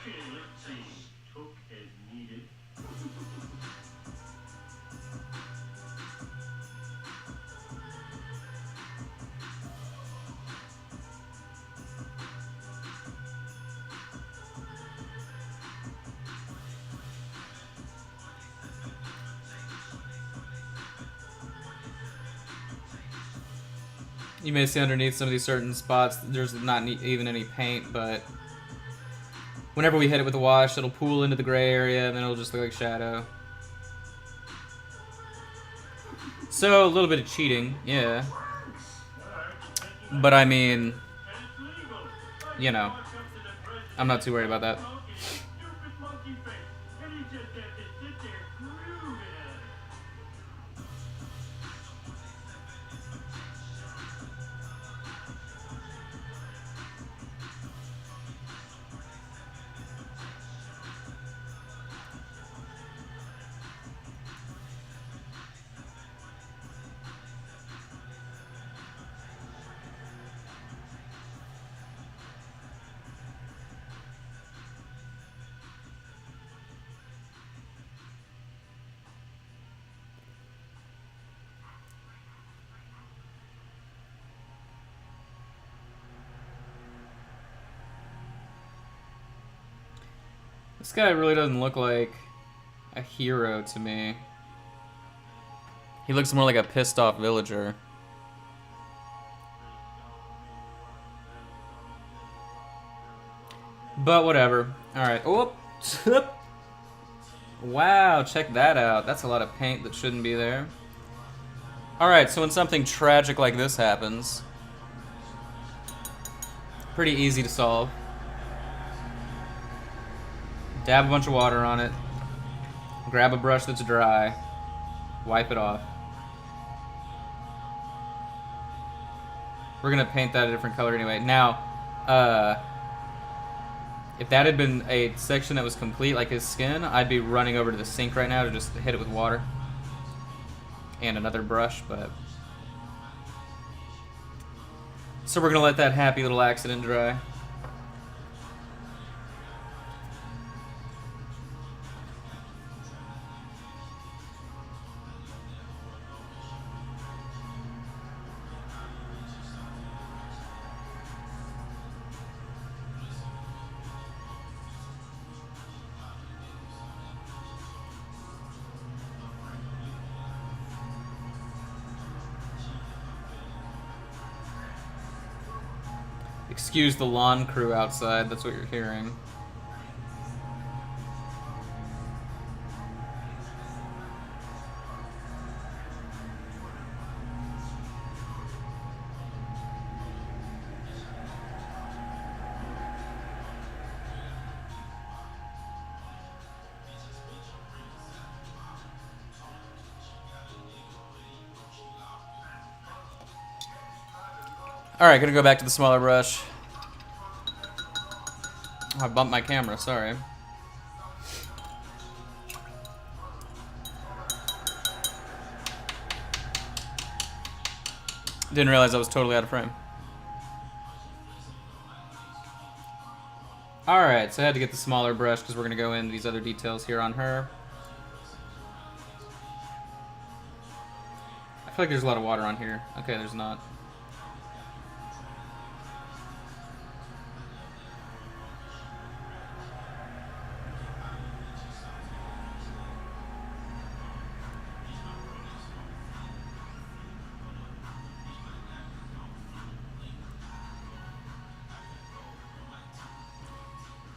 Okay, let's see. Took as needed. You may see underneath some of these certain spots, there's not even any paint, but Whenever we hit it with a wash, it'll pool into the gray area, and then it'll just look like shadow. So, a little bit of cheating, yeah. But I mean, you know, I'm not too worried about that. This guy really doesn't look like a hero to me. He looks more like a pissed off villager. But whatever. Alright. Oh, wow, check that out. That's a lot of paint that shouldn't be there. Alright, so when something tragic like this happens, pretty easy to solve. Dab a bunch of water on it. Grab a brush that's dry. Wipe it off. We're gonna paint that a different color anyway. Now, if that had been a section that was complete, like his skin, I'd be running over to the sink right now to just hit it with water. And another brush, but... So we're gonna let that happy little accident dry. Excuse the lawn crew outside, that's what you're hearing. Alright, gonna go back to the smaller brush. Oh, I bumped my camera, sorry. Didn't realize I was totally out of frame. Alright, so I had to get the smaller brush because we're gonna go into these other details here on her. I feel like there's a lot of water on here. Okay, there's not.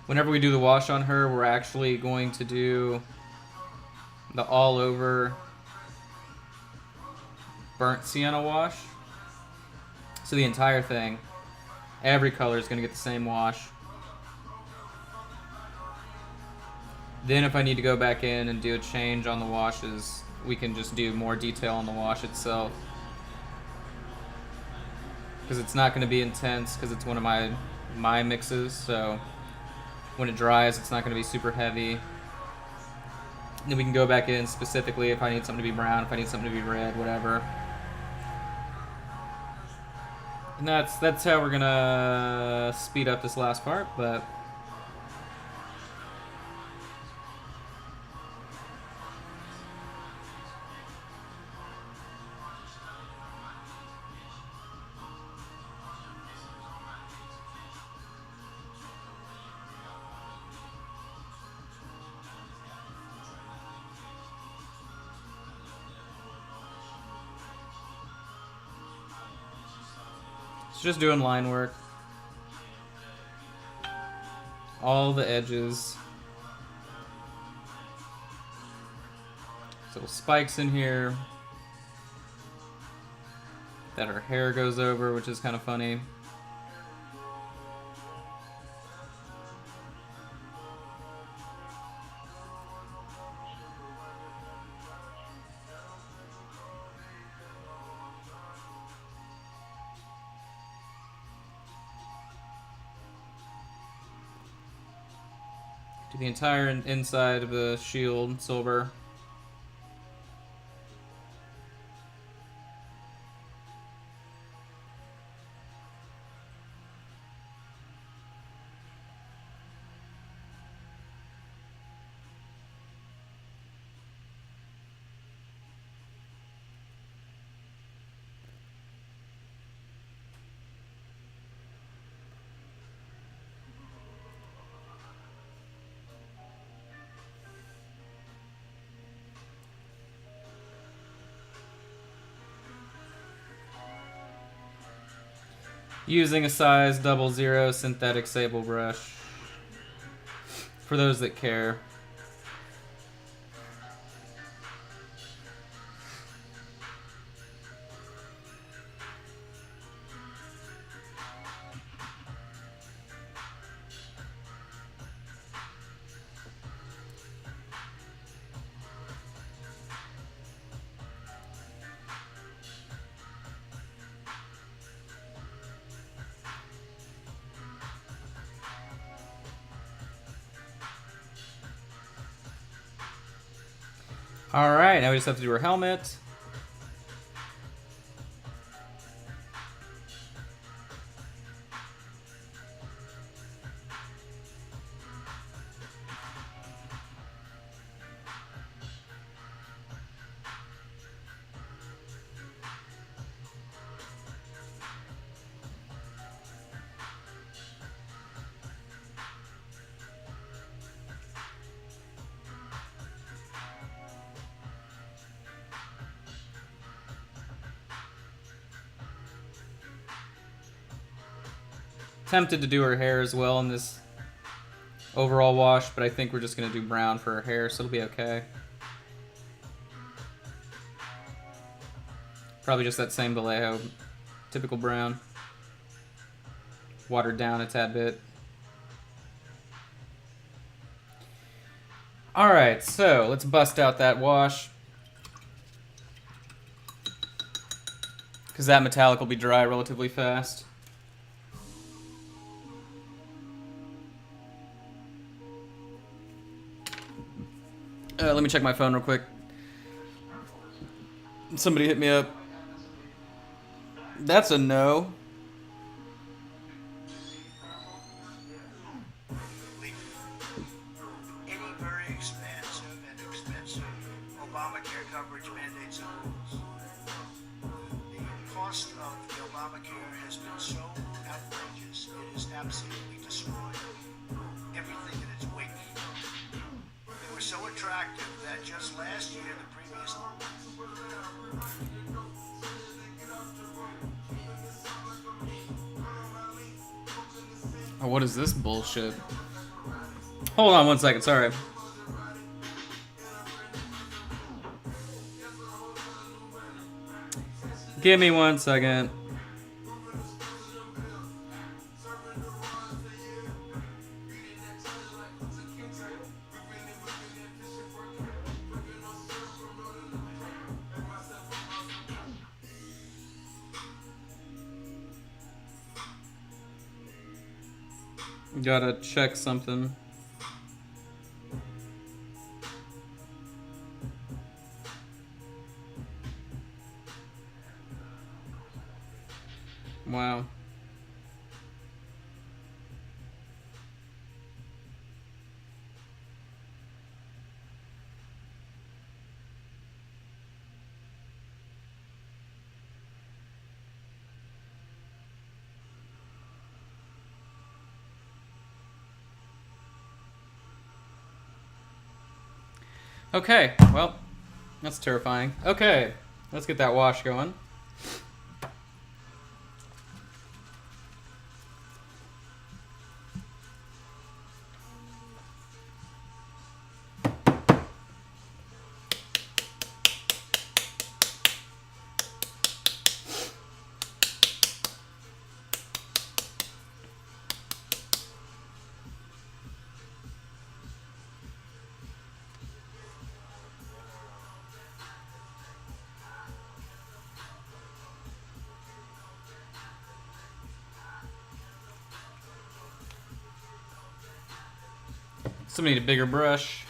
Whenever we do the wash on her, we're actually going to do the all over burnt sienna wash. So the entire thing, every color is going to get the same wash. Then if I need to go back in and do a change on the washes, we can just do more detail on the wash itself. Because it's not going to be intense because it's one of my mixes, so when it dries, it's not going to be super heavy. And then we can go back in specifically if I need something to be brown, if I need something to be red, whatever. And that's how we're going to speed up this last part, but... It's just doing line work. all the edges. Little spikes in here that her hair goes over, which is kind of funny. Do the entire inside of the shield silver. Using a size 00 synthetic sable brush. For those that care. Alright, now we just have to do her helmet. Tempted to do her hair as well in this overall wash, but I think we're just going to do brown for her hair, so it'll be okay. Probably just that same Vallejo, typical brown. Watered down a tad bit. Alright, so let's bust out that wash. Because that metallic will be dry relatively fast. Let me check my phone real quick. Somebody hit me up. That's a no. Any very expansive and expensive Obamacare coverage mandates and rules. The cost of the Obamacare has been so outrageous, it has absolutely destroyed everything in its wake. They were so attractive that just last year, the previous Oh, what is this bullshit? Hold on one second, sorry. Give me 1 second. Gotta check something. Wow. Okay, well, that's terrifying. Okay, let's get that wash going. Somebody need a bigger brush.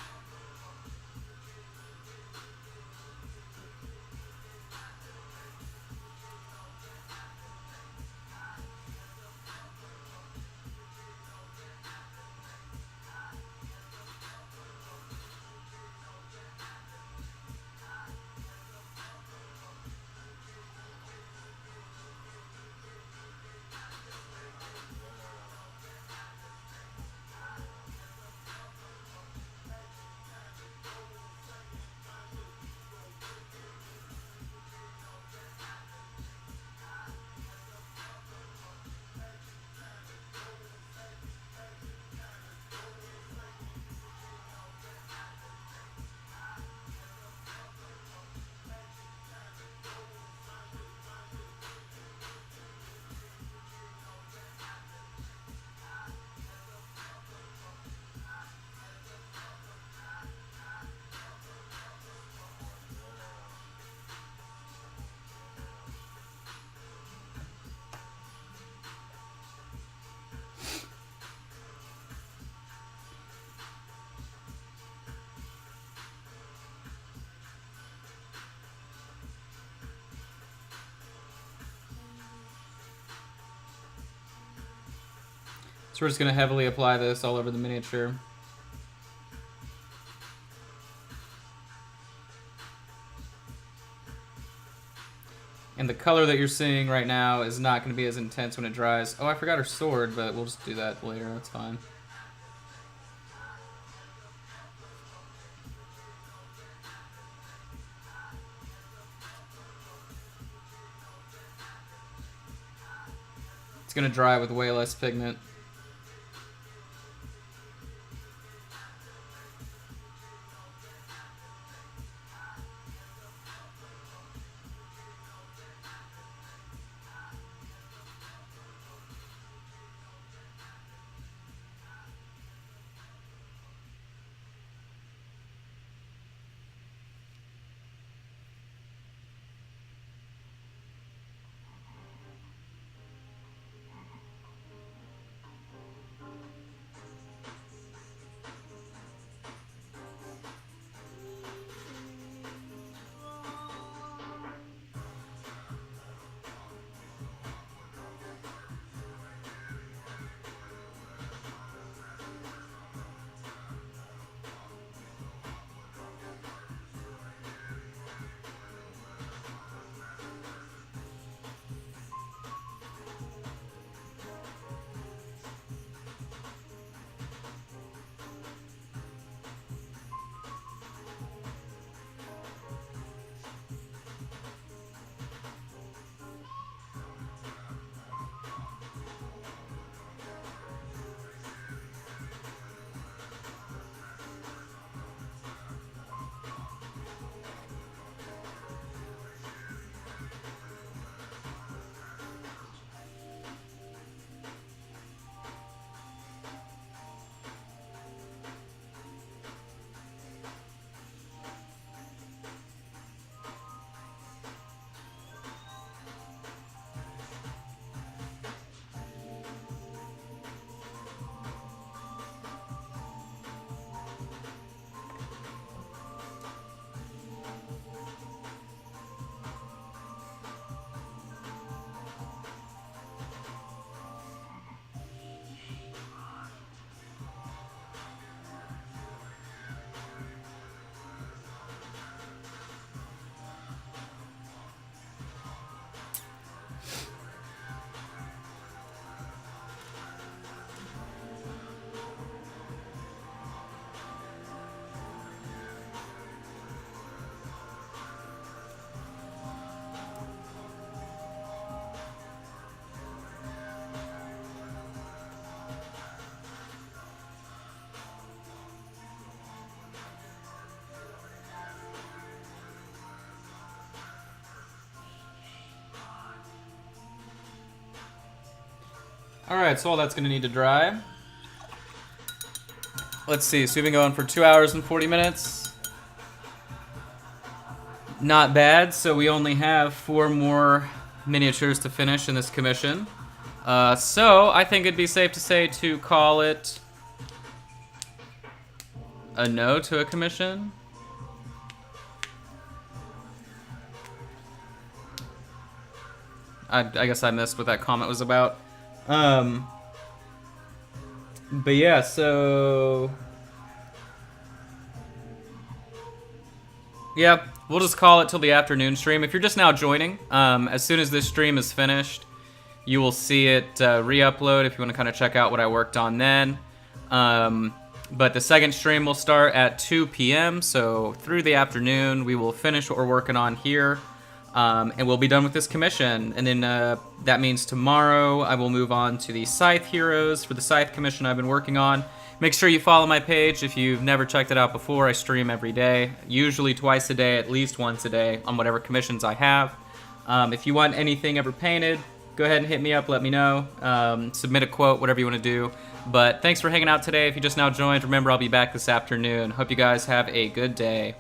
So we're just going to heavily apply this all over the miniature. And the color that you're seeing right now is not going to be as intense when it dries. Oh, I forgot her sword, but we'll just do that later. That's fine. It's going to dry with way less pigment. Alright, so all that's going to need to dry. Let's see, so we've been going for 2 hours and 40 minutes. Not bad, so we only have 4 more miniatures to finish in this commission. So I think it'd be safe to say to call it a no to a commission? I guess I missed what that comment was about. But yeah, so yeah, we'll just call it till the afternoon stream. If you're just now joining, as soon as this stream is finished, you will see it re-upload if you want to kind of check out what I worked on then. But the second stream will start at 2 p.m. So through the afternoon, we will finish what we're working on here. And we'll be done with this commission. And then that means tomorrow I will move on to the Scythe Heroes for the Scythe commission I've been working on. Make sure you follow my page if you've never checked it out before. I stream every day, usually twice a day, at least once a day on whatever commissions I have. If you want anything ever painted, go ahead and hit me up, let me know. Submit a quote, whatever you want to do. But thanks for hanging out today. If you just now joined, remember I'll be back this afternoon. Hope you guys have a good day.